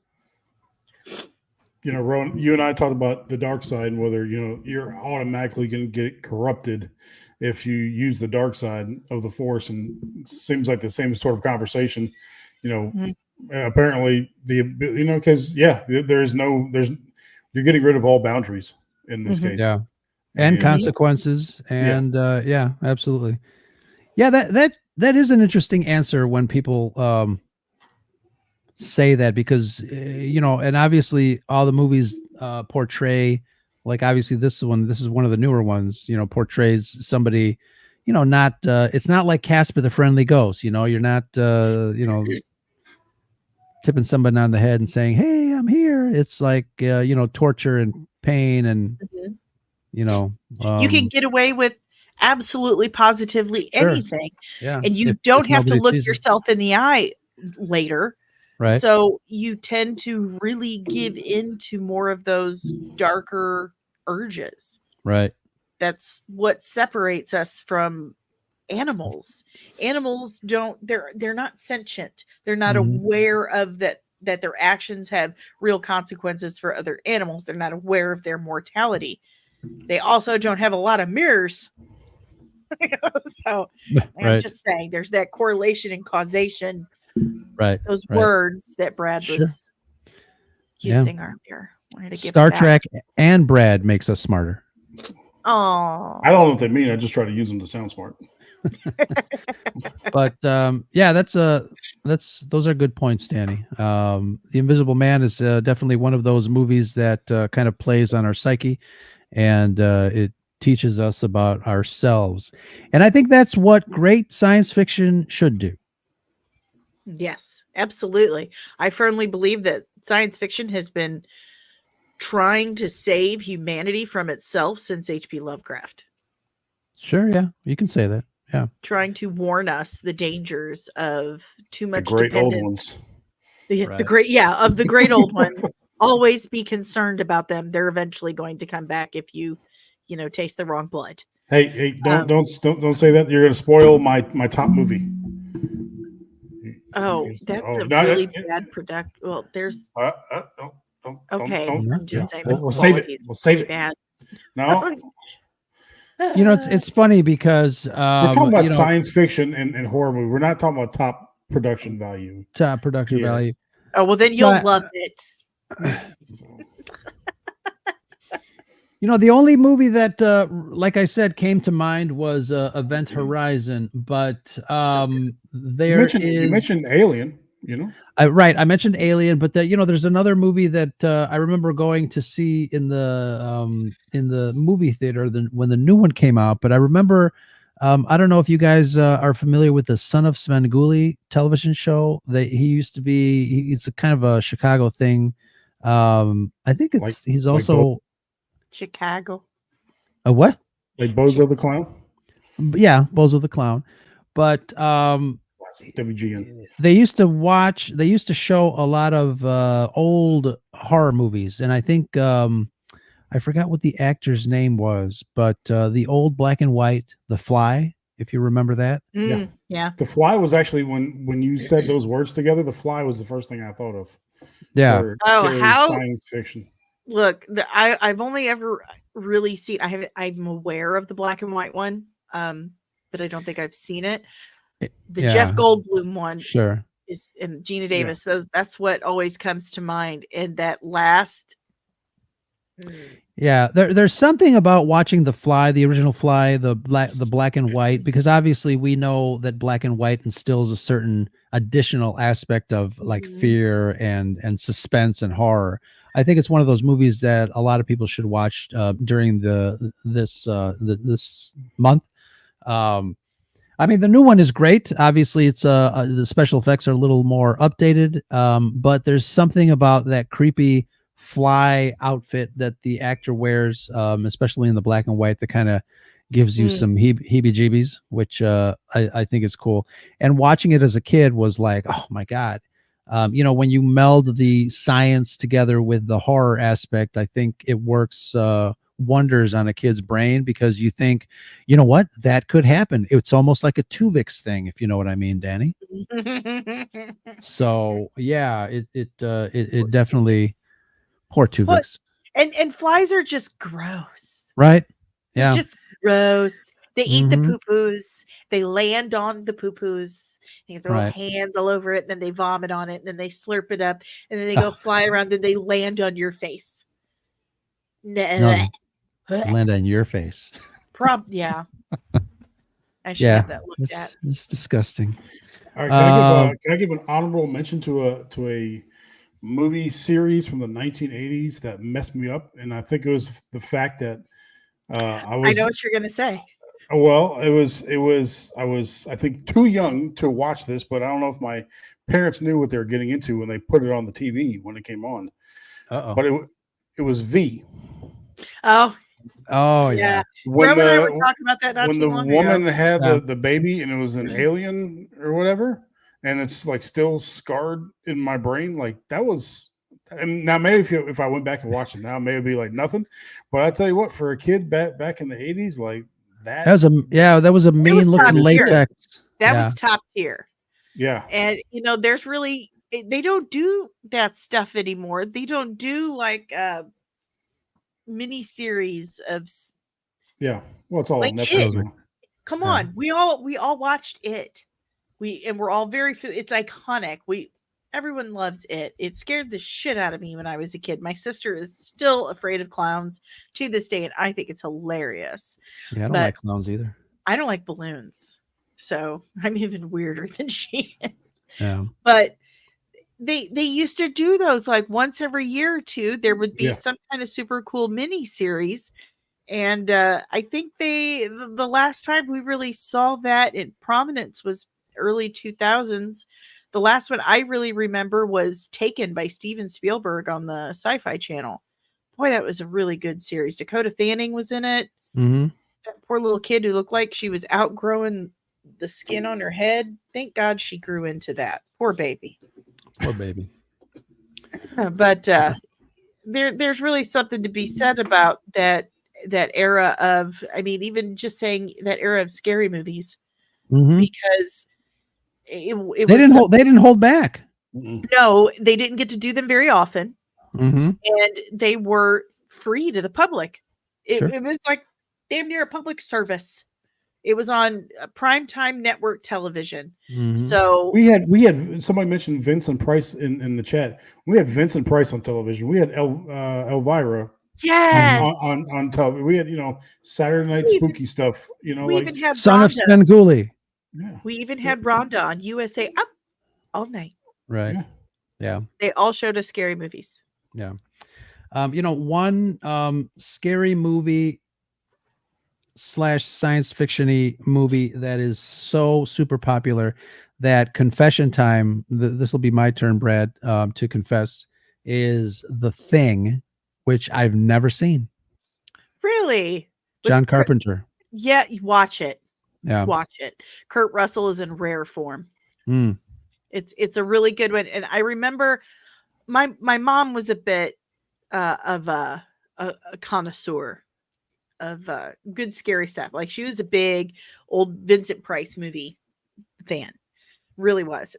Rowan, you and I talked about the dark side and whether, you're automatically going to get corrupted if you use the dark side of the force. And it seems like the same sort of conversation, apparently because you're getting rid of all boundaries in this case. Yeah. And- consequences. And yeah, absolutely. Yeah, that is an interesting answer when people say that, because and obviously all the movies portray, like obviously this is one of the newer ones, portrays somebody, not it's not like Casper the Friendly Ghost, you're not tipping somebody on the head and saying, "Hey, I'm here." It's like torture and pain and Mhm. You can um, get away with absolutely positively Sure. anything, yeah, and you if don't have to nobody look sees it. yourself in the eye later. Right. So you tend to really give into more of those darker urges. Right. That's what separates us from animals. Animals they're not sentient. They're not Mhm. aware of that their actions have real consequences for other animals. They're not aware of their mortality. They also don't have a lot of mirrors. So I'm Right. just saying there's that correlation and causation, Right. those Right. words that Brad Sure. was Yeah. using earlier. Wanted to give Star it back. Trek and Brad makes us smarter. Oh, I don't know what they mean. I just try to use them to sound smart. But yeah, those are good points, Danny. The Invisible Man is definitely one of those movies that kind of plays on our psyche, and it teaches us about ourselves. And I think that's what great science fiction should do. yes, absolutely. I firmly believe that science fiction has been trying to save humanity from itself since H.P. Lovecraft, Sure, yeah, you can say that. Yeah, trying to warn us the dangers of too The much great old dependence. ones. The Right. great, of the great old ones. Always be concerned about them. They're eventually going to come back if you taste the wrong blood. Hey, don't say that. You're going to spoil my top movie. Oh, that's Oh, a no, really bad product. Well, there's don't, okay. don't. I'm just Yeah. saying We'll the save it. quality is We'll save really it. bad. No, it's funny because we're talking about science fiction and horror movie. We're not talking about top production value. top production Yeah. value. Oh well, then you'll But- love it. So, The only movie that, like I said, came to mind was Event Horizon, but you there mentioned Alien. right. I mentioned Alien, but there's another movie that I remember going to see in the movie theater when the new one came out. But I remember, I don't know if you guys are familiar with the Son of Svengoolie television show. That he used to be. It's a kind of a Chicago thing. I think he's also Chicago. a what? Like Bozo the Clown. Yeah, Bozo the Clown. But WGN. they used to show a lot of old horror movies, and I think I forgot what the actor's name was, but the old black and white The Fly, if you remember that. Yeah. The Fly was actually when you said those words together. The Fly was the first thing I thought of. Yeah. for Oh, scary how- science fiction. Look, I've only ever really seen. I'm aware of the black and white one, but I don't think I've seen it. The Jeff Yeah. Goldblum one Sure. is and Gina Davis. That's what always comes to mind. And that last. Yeah, there's something about watching The Fly, the original Fly, the black and white, because obviously we know that black and white instills a certain additional aspect of like Mhm. fear and suspense and horror. I think it's one of those movies that a lot of people should watch during this month. I mean, the new one is great. Obviously, it's the special effects are a little more updated, but there's something about that creepy fly outfit that the actor wears, especially in the black and white, that kind of gives you some heebie-jeebies, which I think is cool. And watching it as a kid was like, oh my God. When you meld the science together with the horror aspect, I think it works wonders on a kid's brain, because you think, you know what, that could happen. It's almost like a Tuvix thing, if you know what I mean, Danny. So yeah, it definitely. Poor Tuvix. And flies are just gross. Right? They're Yeah. just gross. They eat the Mhm. poo-poos. They land on the poo-poos. They get their little Right. hands all over it, and then they vomit on it, and then they slurp it up, and then they go Oh. fly around, and they land on your face. No, Land on your face. Yeah. I should Yeah, have that looked at. it's disgusting. All right, can I give an honorable mention to a movie series from the 1980s that messed me up? And I think it was the fact that I I was know what you're gonna say. well, it was I was I think too young to watch this, but I don't know if my parents knew what they were getting into when they put it on the TV when it came on. Uh-oh. But it was V. Oh, Oh yeah. yeah. When Rob and I were the talking about that not when too the long woman ago. had Yeah. the baby and it was an alien or whatever, and it's like still scarred in my brain, like that was. And now maybe if I went back and watched it now, maybe it'd be like nothing. But I tell you what, for a kid back in the 80s, like that that was a mean looking top tier. latex. That Yeah. was top tier. yeah. And there's really they don't do that stuff anymore. They don't do like mini series of Yeah. Well, it's all Like Netflix it. now. come Yeah. on. We all watched it. We're all it's iconic. Everyone loves it. It scared the shit out of me when I was a kid. My sister is still afraid of clowns to this day, and I think it's hilarious. Yeah, I don't But- like clowns either. I don't like balloons, so I'm even weirder than she is. Yeah. But they used to do those like once every year or two. There would be Yeah. some kind of super cool mini series, and I think the last time we really saw that in prominence was early 2000s. The last one I really remember was Taken by Steven Spielberg on the Sci-Fi Channel. Boy, that was a really good series. Dakota Fanning was in it. Mm-hmm. That poor little kid who looked like she was outgrowing the skin on her head. Thank God she grew into that. Poor baby. Poor baby. But there's really something to be said about that era of, I mean, even just saying that era of scary movies, Mm-hmm. because it They was didn't hold back. no, they didn't get to do them very often, Mm-hmm. and they were free to the public. Sure. It was like damn near a public service. It was on primetime network television. Mm-hmm. So We had somebody mentioned Vincent Price in the chat. We had Vincent Price on television. We had Elvira yes, on television. We had Saturday night We even- spooky stuff. we Like even had Son of Rhonda. Svengoolie. yeah. We even had Rhonda on USA Up all night. Right. Yeah. Yeah. They all showed us scary movies. Yeah. One scary movie / science fiction-y movie that is so super popular that confession time, this will be my turn, Brad, to confess, is The Thing, which I've never seen. Really? With John Kurt- Carpenter. Yeah, you watch it. Yeah. Watch it. Kurt Russell is in rare form. Mm. It's a really good one. And I remember my mom was a bit of a connoisseur of good scary stuff. Like she was a big old Vincent Price movie fan, really was.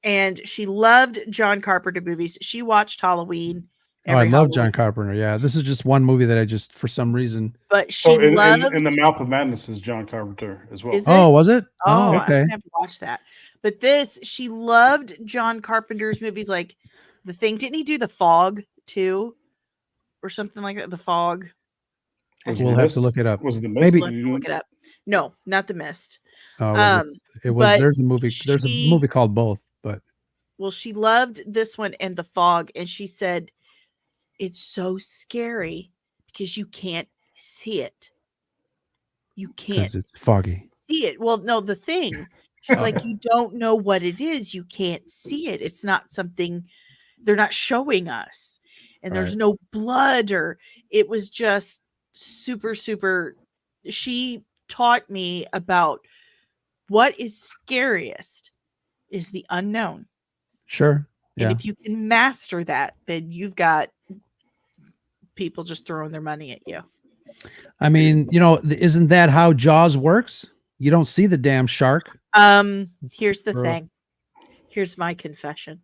And she loved John Carpenter movies. She watched Halloween. Oh, I every love John Halloween, Carpenter. Yeah. This is just one movie that I just, for some reason. but she So loved. in the Mouth of Madness is John Carpenter as well. Is it? Oh, was it? Oh, Oh, I'm okay. gonna have to watch that. But she loved John Carpenter's movies, like The Thing. Didn't he do The Fog too, or something like that? The Fog. Was We'll The have to Mist? look it up. Was it the Mist? Maybe- Let me look it up. No, not The Mist. Oh, was it was. but There's a movie. There's she- a movie called both, but Well, she loved this one and The Fog, and she said it's so scary because you can't see it. You can't because it's foggy. see it. Well, no, The Thing. She's like, you don't know what it is. You can't see it. It's not something they're not showing us. And there's Right. no blood, or it was just super, super. She taught me about what is scariest is the unknown. Sure. And Yeah. if you can master that, then you've got people just throwing their money at you. I mean, isn't that how Jaws works? You don't see the damn shark. Here's the Bro. thing. Here's my confession.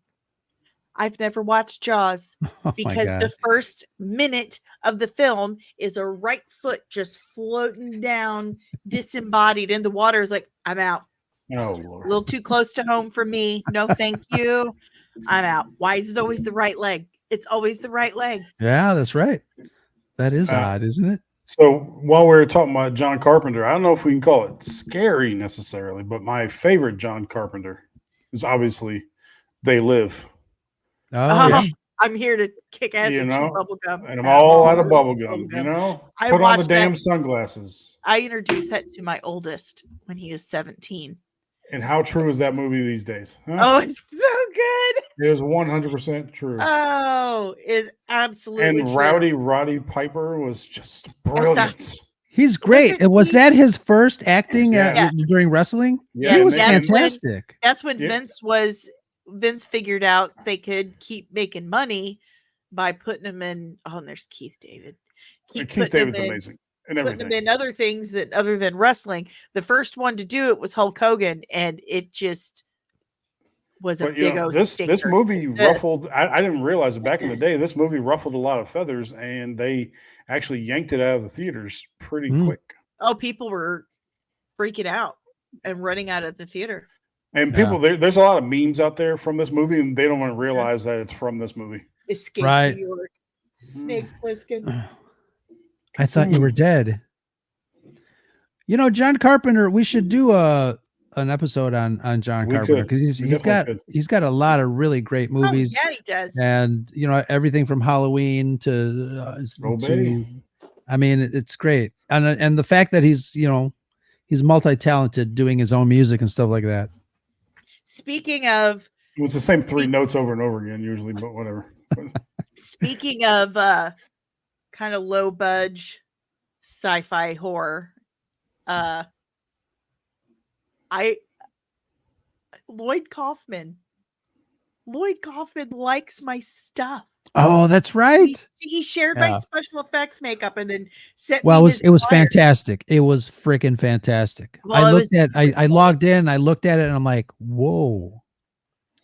I've never watched Jaws Oh my because God. the first minute of the film is a right foot just floating down, disembodied in the water. Is like, I'm out. Oh A Lord. little too close to home for me. No, thank you. I'm out. Why is it always the right leg? It's always the right leg. Yeah, that's right. That is Uh, odd, isn't it? So while we were talking about John Carpenter, I don't know if we can call it scary necessarily, but my favorite John Carpenter is obviously They Live. Oh, yeah. I'm here to kick ass You and chew know, bubble gum. and I'm all out of bubble gum. Bubblegum. You know, I put on the watched damn that- sunglasses. I introduced that to my oldest when he was 17. And how true is that movie these days? Huh? Oh, it's so good. It is 100% true. Oh, is absolutely And true. Roddy Piper was just brilliant. He's great. at Was me. that his first acting Yeah. during wrestling? Yeah, He was that's when- fantastic. That's when Yeah. Vince figured out they could keep making money by putting him in. Oh, and there's Keith David. Keith putting him David's in- amazing and Putting him everything. in other things that other than wrestling. The first one to do it was Hulk Hogan, and it just was a But you big know, old this stinker. movie This. ruffled. I didn't realize it back in the day. This movie ruffled a lot of feathers, and they actually yanked it out of the theaters pretty Mm. quick. Oh, people were freaking out and running out of the theater. And Yeah. people, there's a lot of memes out there from this movie, and they don't want to realize that it's from this movie. Escape Right. New York. Snake Plissken. I thought you were dead. You know, John Carpenter. We should do an episode on John We Carpenter could. because We he's got definitely he's got a lot of really great movies, Oh, yeah, he does. and you know everything from Halloween to Obey. I mean, it's great, and the fact that he's he's multi-talented, doing his own music and stuff like that. Speaking of It was the same three notes over and over again, usually, but whatever. Speaking of kind of low budge sci-fi horror, Lloyd Kaufman likes my stuff. Oh, that's right. He shared Yeah. my special effects makeup and then sent Well, me his it was flyer. fantastic. It was freaking fantastic. Well, I it was- I logged in, I looked at it, and I'm like, whoa.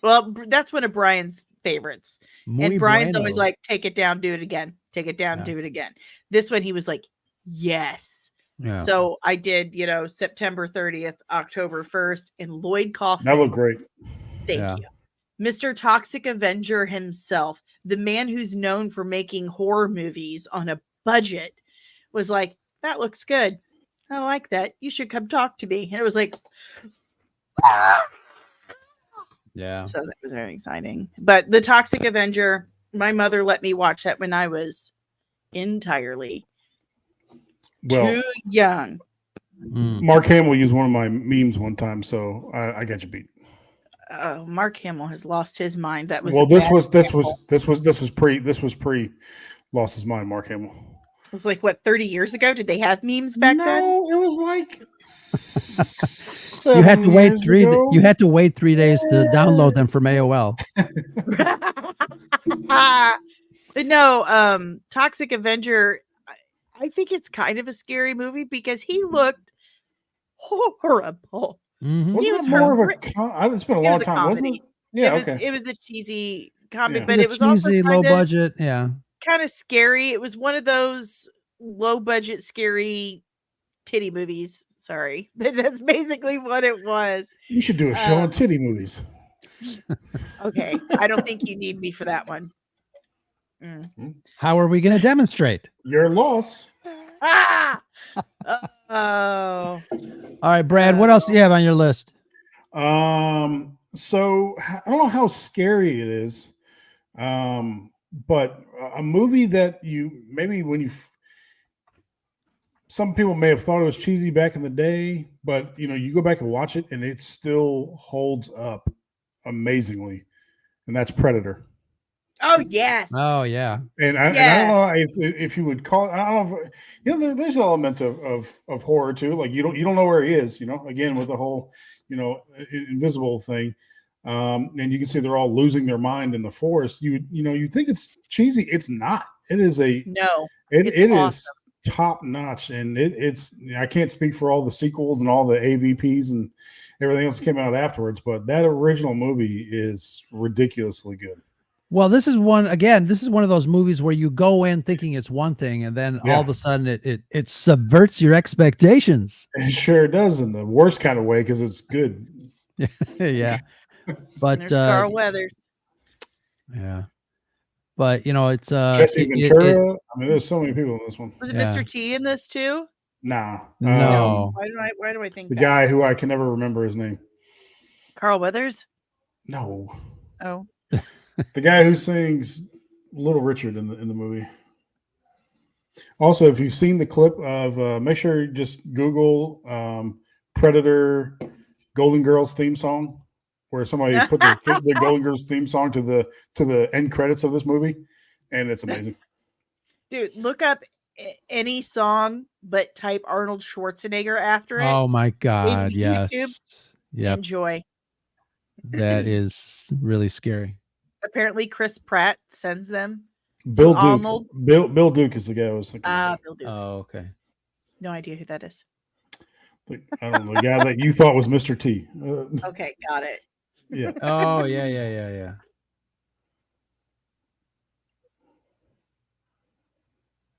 Well, that's one of Brian's favorites. Muy And Brian's always bueno. like, take it down, do it again. Take it down, Yeah. do it again. This one he was like, yes. Yeah. So I did, September 30th, October 1st, and Lloyd Kaufman. That looked great. Thank Yeah. you. Mr. Toxic Avenger himself, the man who's known for making horror movies on a budget, was like, that looks good. I like that. You should come talk to me. And it was like, Yeah. so that was very exciting. But the Toxic Avenger, my mother let me watch that when I was entirely Well, too young. Mm. Mark Hamill used one of my memes one time, so I got you beat. Mark Hamill has lost his mind. That was Well, a this bad was example. pre lost his mind. Mark Hamill. It was like what 30 years ago? Did they have memes back then? No, it was like You had to wait 7 years ago. you had to wait 3 days to download them from AOL. But no, Toxic Avenger, I think it's kind of a scary movie because he looked horrible. Mhm. Wasn't He it was more of horri- it's been a It long was a time, wasn't comedy. it? Yeah, it was, okay. it was a cheesy comedy, Yeah. but it was cheesy, also low kind of, budget. Yeah. kind of scary. It was one of those low budget, scary titty movies. Sorry, but that's basically what it was. You should do a show uh, on titty movies. Okay, I don't think you need me for that one. How are we going to demonstrate? Your loss. Ah! Oh, All right, Brad, what else do you have on your list? So I don't know how scary it is, but a movie that you maybe some people may have thought it was cheesy back in the day, but you go back and watch it and it still holds up amazingly, and that's Predator. oh yes. Oh, yeah. And I don't know if you would call it. I don't know. There's an element of horror too. Like you don't know where he is. Again with the whole invisible thing, and you can see they're all losing their mind in the forest. You think it's cheesy. It's not. It is No. It it's is awesome. top notch, and it's. I can't speak for all the sequels and all the AVPs and everything else that came out afterwards, but that original movie is ridiculously good. Well, this is one of those movies where you go in thinking it's one thing, and then all of a sudden it subverts your expectations. It sure does in the worst kind of way because it's good. Yeah. And But there's Carl Weathers. yeah. but you know, it's Jesse it- Ventura. I mean, there's so many people in this one. Was it Yeah. Mr. T in this too? Nah, No. Why do I think the that? guy who I can never remember his name. Carl Weathers? No, Oh. the guy who sings Little Richard in the movie. Also, if you've seen the clip of, make sure you just Google Predator Golden Girls theme song, where somebody put the Golden Girls theme song to the end credits of this movie, and it's amazing. Dude, look up any song, but type Arnold Schwarzenegger after it. Oh my God! in Yes. YouTube, Yep. Enjoy. That is really scary. Apparently, Chris Pratt sends them. Bill Duke. Arnold. Bill Duke is the guy I was thinking. Of. Bill Duke. Oh, okay. No idea who that is. I don't know, the guy that you thought was Mr. T. Okay, got it. Yeah. Oh yeah.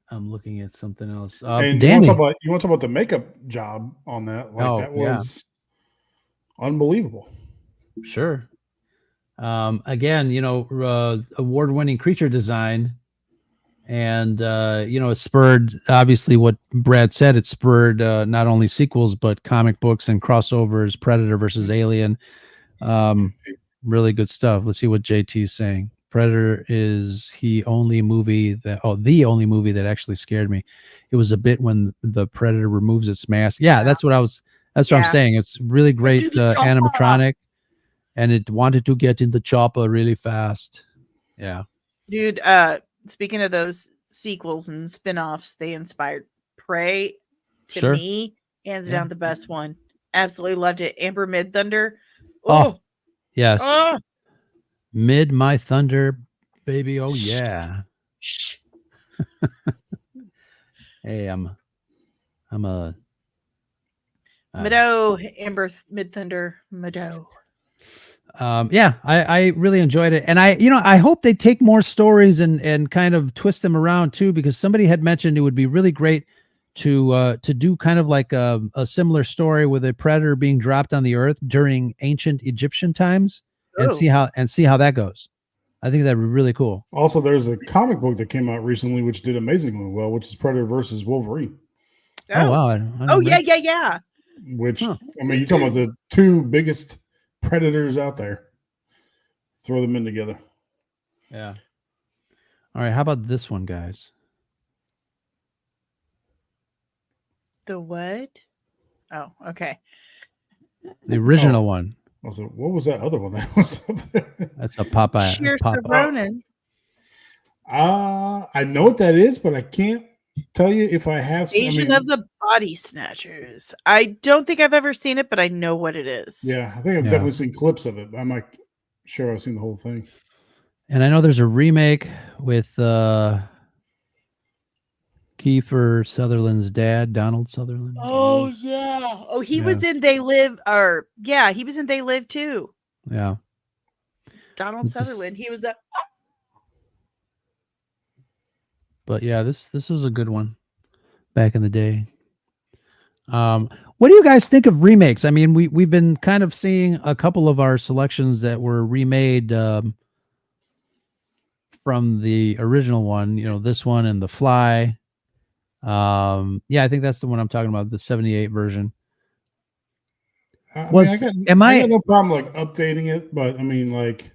I'm looking at something else. And Danny. you want to talk about the makeup job on that? Like Oh, that was unbelievable. Sure. Again, you know, award-winning creature design, and you know, it spurred obviously what Brad said. It spurred not only sequels but comic books and crossovers. Predator versus Alien. Really good stuff. Let's see what JT's saying. Predator is the only movie that actually scared me. It was a bit when the Predator removes its mask. Yeah, that's what I'm saying. It's really great Do the chopper. animatronic, and it wanted to get in the chopper really fast. Yeah. Dude, speaking of those sequels and spin-offs, they inspired Prey. To Sure. me, hands Yeah. down the best one. Absolutely loved it. Amber Mid Thunder. Oh, yes. Oh, Mid my thunder, baby. Oh yeah. shh. Hey, I'm a Meadow, Amber Mid Thunder, Meadow. yeah, I really enjoyed it. And I hope they take more stories and kind of twist them around too, because somebody had mentioned it would be really great to do kind of like a similar story with a predator being dropped on the earth during ancient Egyptian times and see how that goes. I think that'd be really cool. Also, there's a comic book that came out recently which did amazingly well, which is Predator versus Wolverine. Oh wow. I didn't Oh know. yeah. Which Huh. I mean, you're talking about the two biggest predators out there. Throw them in together. Yeah. All right, how about this one, guys? The what? Oh, okay. The original one. Also, what was that other one that was up there? That's a Popeye. Cheers to Popeye. Ronan. I know what that is, but I can't tell you if I have. Invasion of the Body Snatchers. I don't think I've ever seen it, but I know what it is. Yeah, I think I've Yeah. definitely seen clips of it. I'm not sure I've seen the whole thing. And I know there's a remake with Kiefer Sutherland's dad, Donald Sutherland. Oh yeah. Oh, he Yeah. was in They Live, or yeah, he was in They Live too. Yeah. Donald This is- Sutherland. He was the But yeah, this is a good one back in the day. What do you guys think of remakes? I mean, we've been kind of seeing a couple of our selections that were remade from the original one, you know, this one and The Fly. Yeah, I think that's the one I'm talking about, the 78 version. I Was- mean, am I I- got no problem like updating it, but I mean, like,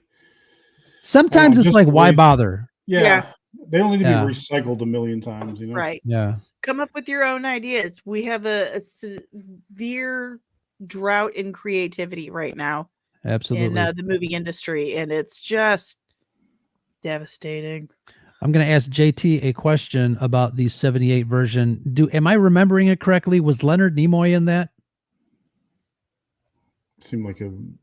Sometimes it's just like, why release- bother? yeah, they don't need to Yeah. be recycled a million times, you know. right. Yeah, Come up with your own ideas. We have a severe drought in creativity right now absolutely. in the movie industry, and it's just devastating. I'm going to ask JT a question about the 78 version. Am I remembering it correctly? Was Leonard Nimoy in that? Seemed like it would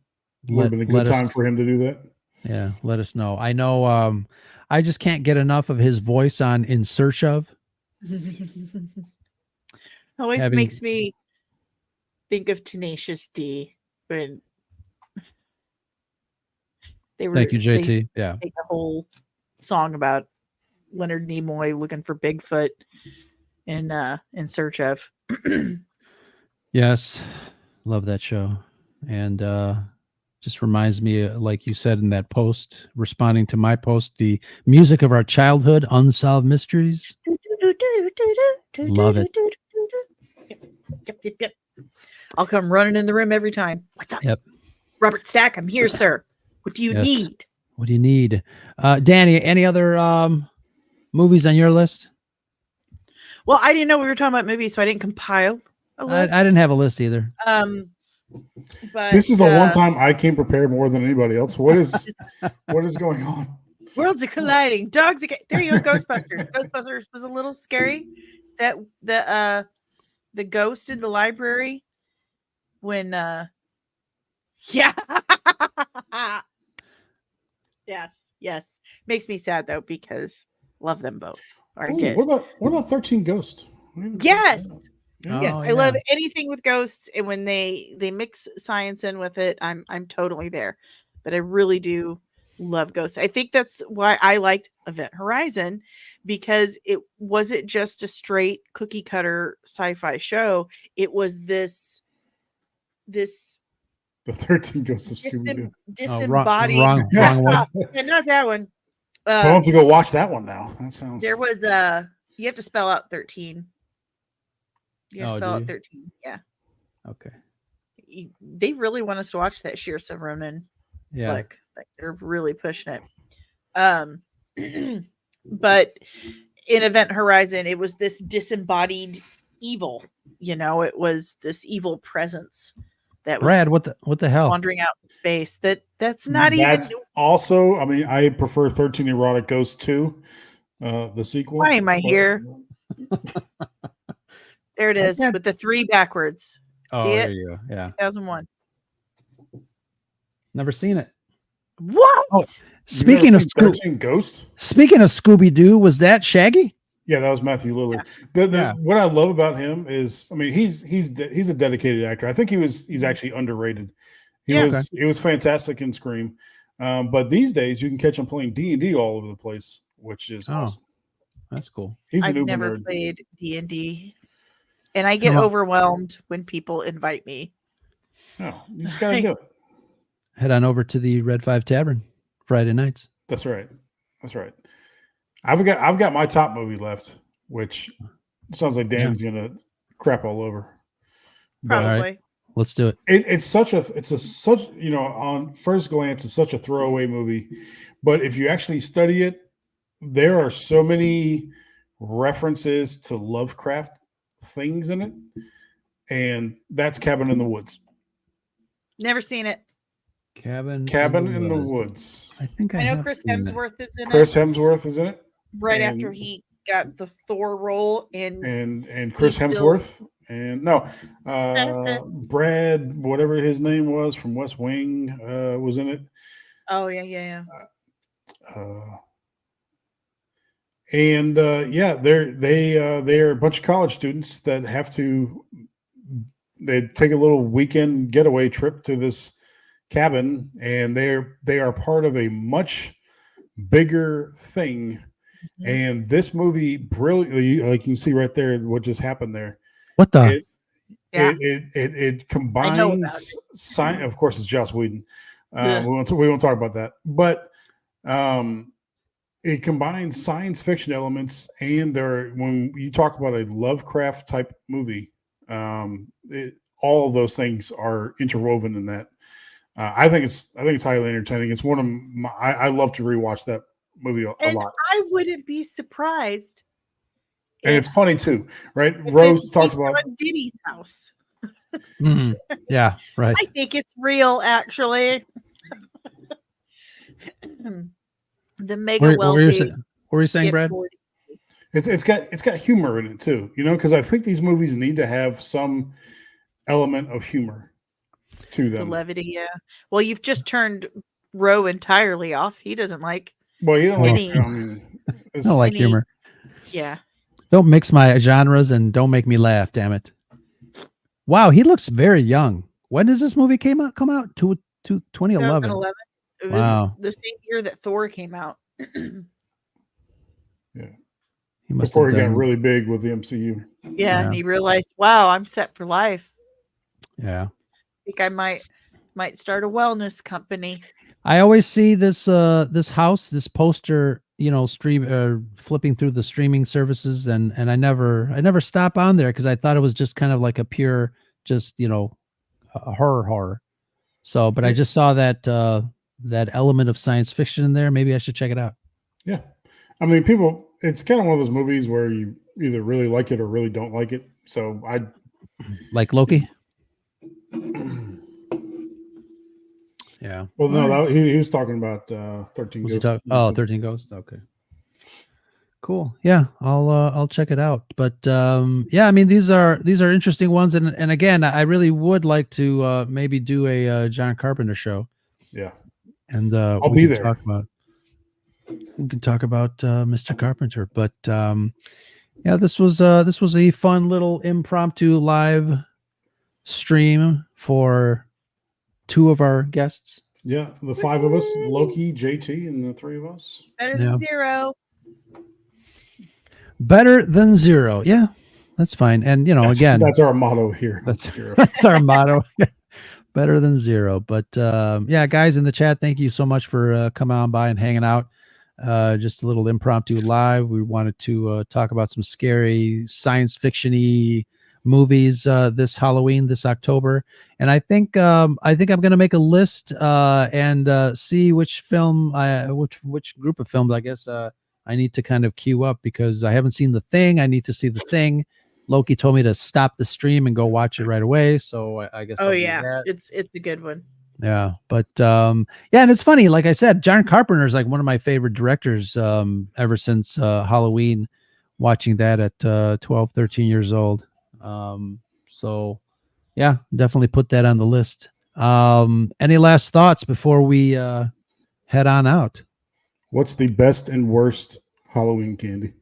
Let- have been a good let us- time for him to do that. Yeah, let us know. I know I just can't get enough of his voice on In Search Of. Always Having- makes me think of Tenacious D when they were. Thank you, they JT. Yeah. make a whole song about Leonard Nimoy looking for Bigfoot in search of. Yes. Love that show. And Just reminds me, like you said in that post, responding to my post, the music of our childhood, Unsolved Mysteries. Love it. Yep. I'll come running in the room every time. What's up? Yep. Robert Stack, I'm here, sir. What do you Yes. need? What do you need? Danny, any other movies on your list? Well, I didn't know we were talking about movies, so I didn't compile a I list. didn't have a list either. But This is the one time I came prepared more than anybody else. What is going on? worlds are colliding. Dogs. There you go. Ghostbusters. Ghostbusters was a little scary. That the ghost in the library when yeah. yes. Makes me sad though because love them both. Or I Ooh, did. what about 13 Ghosts? We haven't talked Yes. about that. Yes, Oh, I love yeah. anything with ghosts, and when they mix science in with it, I'm totally there. But I really do love ghosts. I think that's why I liked Event Horizon, because it wasn't just a straight cookie cutter sci-fi show. It was this The 13 Ghosts of Scooby-Doo. disembodied. wrong one. Yeah, not that one. Why don't you go watch that one now? That sounds. There was you have to spell out 13. You have to Oh, spell do out you? 13. Yeah. Okay. They really want us to watch that Sheer Ronan. Yeah. Like they're really pushing it. But in Event Horizon, it was this disembodied evil. It was this evil presence that was Brad, what the hell? wandering out in space. That's not That's even. also. I mean, I prefer 13 Erotic Ghosts 2, the sequel. Why am I here? There it I is can't- with the 3 backwards. Oh, See there it? you go. Yeah. 2001. Never seen it. What? Oh, You've Speaking never of seen 13 Ghosts. Speaking of Scooby Doo, was that Shaggy? Yeah, that was Matthew Lillard. Yeah. What I love about him is, I mean, he's a dedicated actor. I think he's actually underrated. He Yeah. was fantastic in Scream, but these days you can catch him playing D&D all over the place, which is Oh. awesome. That's cool. He's an I've uber never nerd. played D&D, and I get Come on. overwhelmed when people invite me. No, you just gotta do it. Head on over to the Red 5 Tavern Friday nights. That's right. That's right. I've got my top movie left, which sounds like Dan's gonna crap all over. But Probably. right. Let's do it. it's such on first glance it's such a throwaway movie, but if you actually study it, there are so many references to Lovecraft things in it, and that's Cabin in the Woods. Never seen it. Cabin In the Woods. I think I know have Chris seen that. Hemsworth is in Chris it Hemsworth is in it, right and- after he got the Thor role in and Chris He's still- Hemsworth, and Brad, whatever his name was from West Wing, was in it. Oh yeah. They're a bunch of college students that have to they take a little weekend getaway trip to this cabin, and they are part of a much bigger thing. Mhm. And this movie brilliantly, like you can see right there, what just happened there. What the? Yeah. It I know about combines science. Of course, it's Joss Whedon. Yeah. We won't talk about that, but it combines science fiction elements, and when you talk about a Lovecraft type movie, all of those things are interwoven in that. I think it's highly entertaining. It's one of my. I love to rewatch that movie a And lot, I wouldn't be surprised. and if- it's funny too, right? if Rose it's talks based about. on Diddy's house. Mhm. Yeah, right. I think it's real, actually. The mega What were you wealthy. saying, what were you saying, get Brad? 40. It's got humor in it too, because I think these movies need to have some element of humor to The them. levity, yeah. Well, you've just turned Roe entirely off. He doesn't like. Well, you don't like. Any- I mean, I it's- don't like Any- humor. Yeah. Don't mix my genres and don't make me laugh. Damn it! Wow, he looks very young. When does this movie come out? 2011. 2011. It was Wow. the same year that Thor came out. He must before have he got done- really big with the MCU. Yeah, and he realized, wow, I'm set for life. Yeah. I think I might Might start a wellness company. I always see this this poster, flipping through the streaming services, and I never stop on there because I thought it was just kind of like a pure, just a horror. So, but I just saw that that element of science fiction in there. Maybe I should check it out. Yeah. I mean, it's kind of one of those movies where you either really like it or really don't like it. So Like Loki. Yeah. well, no, he was talking about 13 Was he Ghosts. talk- 13 Ghosts. Okay. Cool. Yeah, I'll check it out. But yeah, I mean these are interesting ones, and again, I really would like to maybe do a John Carpenter show, Yeah. and I'll we be can there. We can talk about Mr. Carpenter. But yeah, this was a fun little impromptu live stream for two of our guests. Yeah. The five of us, Loki, JT, and the three of us. Better Yeah. than zero. Better than zero. Yeah, that's fine. And again, That's our motto here. that's our motto. Better than zero. But yeah, guys in the chat, thank you so much for coming on by and hanging out. Just a little impromptu live. We wanted to talk about some scary science fiction-y movies this Halloween, this October. And I think I'm going to make a list and see which film, which group of films, I guess, I need to kind of queue up because I haven't seen The Thing. I need to see The Thing. Loki told me to stop the stream and go watch it right away. So I guess. Oh I'll do yeah, that. it's a good one. Yeah, but yeah, and it's funny. Like I said, John Carpenter is like one of my favorite directors ever since Halloween. Watching that at 12, 13 years old. So yeah, definitely put that on the list. Any last thoughts before we head on out? What's the best and worst Halloween candy?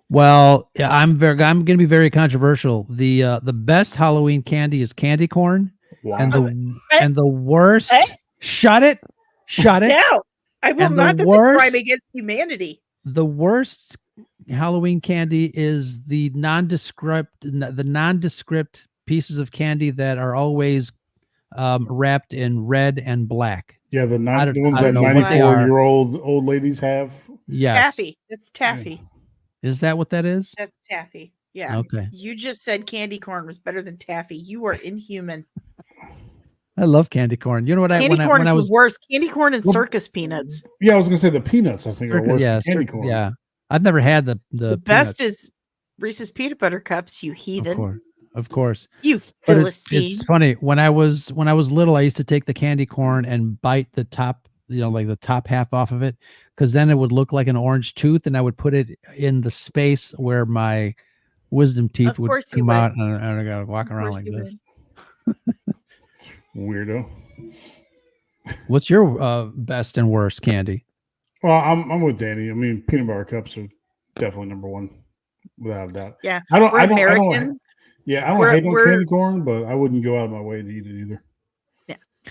Well, yeah, I'm going to be very controversial. The best Halloween candy is candy corn, Wow. and the worst. Shut it. No, I will And the not. That's a worst- crime against humanity. The worst Halloween candy is the nondescript pieces of candy that are always wrapped in red and black. Yeah, the I don't ones that know what they are. 94-year-old old ladies have. Yes. Taffy. That's taffy. Is that what that is? That's taffy. Yeah. Okay. You just said candy corn was better than taffy. You are inhuman. I love candy corn. You know what Candy corn is I the was worst. Candy corn and Well, circus peanuts. Yeah, I was gonna say the peanuts. I think are worse than candy corn. yeah. I've never had the The best is Reese's peanut butter cups. You heathen. Of course. You But philistine. it's funny. When I was little, I used to take the candy corn and bite the top, like the top half off of it, because then it would look like an orange tooth, and I would put it in the space where my wisdom teeth Of would course you come would. out, and I gotta walk Of around course like you this. would. Weirdo. What's your best and worst candy? Well, I'm with Danny. I mean, peanut butter cups are definitely number one, without a doubt. Yeah. I don't. We're I don't. Americans. Yeah, I don't We're- hate on we're- candy corn, but I wouldn't go out of my way to eat it either.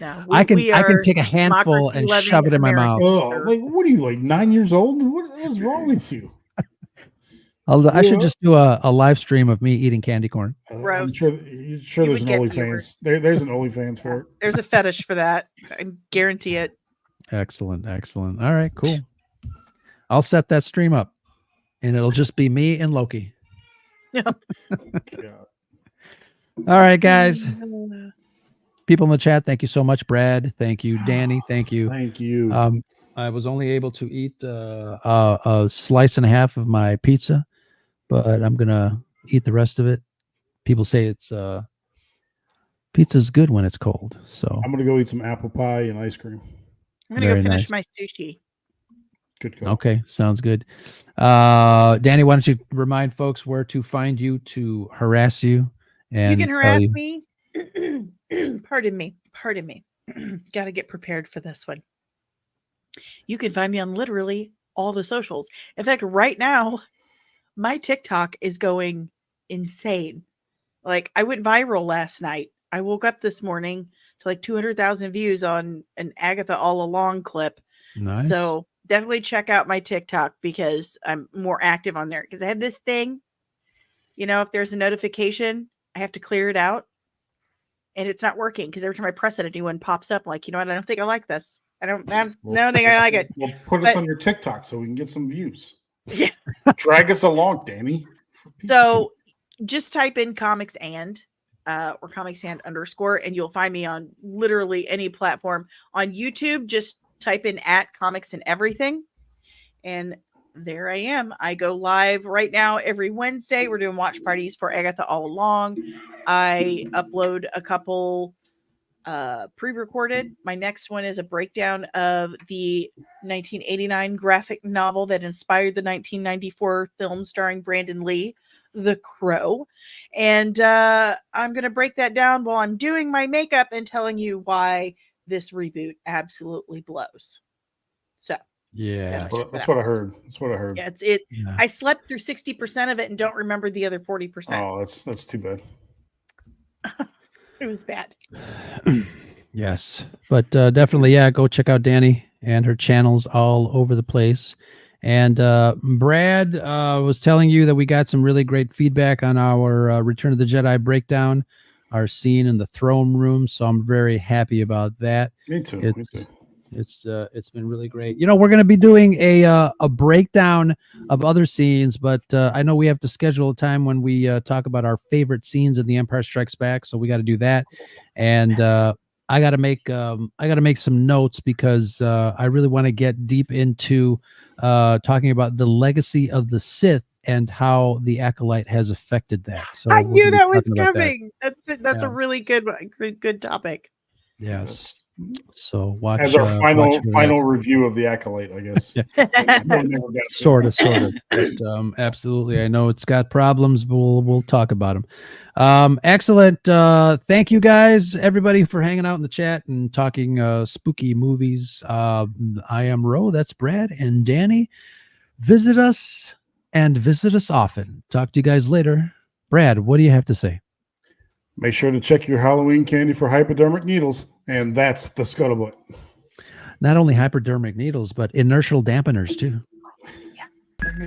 No, I can are take a handful and democracy-loving shove it in my mouth. Americans. Oh, like what are you, like 9 years old? What is wrong with you? I should Yeah. just do a live stream of me eating candy corn. I'm Gross. sure You there's would an get OnlyFans. viewers. There's an OnlyFans for it. There's a fetish for that. I guarantee it. Excellent. All right, cool. I'll set that stream up, and it'll just be me and Loki. Yeah. All right, guys. People in the chat, thank you so much, Brad. Thank you, Danny. Thank you. Thank you. I was only able to eat a slice and a half of my pizza, but I'm gonna eat the rest of it. People say it's pizza's good when it's cold. So I'm gonna go eat some apple pie and ice cream. I'm gonna go Very finish nice. my sushi. Good call. okay, sounds good. Danny, why don't you remind folks where to find you to harass you? And You can tell harass you- me. Pardon me. Got to get prepared for this one. You can find me on literally all the socials. In fact, right now, my TikTok is going insane. Like, I went viral last night. I woke up this morning to like 200,000 views on an Agatha All Along clip. Nice. So definitely check out my TikTok because I'm more active on there. Because I had this thing, if there's a notification, I have to clear it out. and it's not working because every time I press it, a new one pops up. Like, you know what? I don't think I like this. I don't think I like it. Well, put us But- on your TikTok so we can get some views. Yeah. Drag us along, Danny. So just type in comics and or comics and _ and you'll find me on literally any platform. On YouTube, just type in @comics and everything. And there I am. I go live right now every Wednesday. We're doing watch parties for Agatha All Along. I upload a couple pre-recorded. My next one is a breakdown of the 1989 graphic novel that inspired the 1994 film starring Brandon Lee, The Crow. And I'm going to break that down while I'm doing my makeup and telling you why this reboot absolutely blows. So Yeah. That's what I heard. That's what I heard. yeah, it's Yeah. I slept through 60% of it and don't remember the other 40%. Oh, that's too bad. It was bad. Yes, but definitely, yeah, go check out Danny and her channels all over the place. And Brad was telling you that we got some really great feedback on our Return of the Jedi breakdown, our scene in the throne room. So I'm very happy about that. Me too. Me It's too. it's been really great. You know, we're going to be doing a breakdown of other scenes, but I know we have to schedule a time when we talk about our favorite scenes in The Empire Strikes Back. So we got to do that, and I got to make some notes because I really want to get deep into talking about the legacy of the Sith and how the Acolyte has affected that. So I we'll knew be that was talking about that. coming. That's Yeah. a really good topic. Yes. So watch As our final watch for that. final review of the Acolyte, I guess. We'll never get to Sort it. of. But, absolutely. I know it's got problems, but we'll talk about them. Excellent. Thank you guys, everybody, for hanging out in the chat and talking spooky movies. I am Ro. That's Brad and Danny. Visit us and visit us often. Talk to you guys later. Brad, what do you have to say? Make sure to check your Halloween candy for hypodermic needles, and that's the scuttlebutt. Not only hypodermic needles, but inertial dampeners too. Yeah.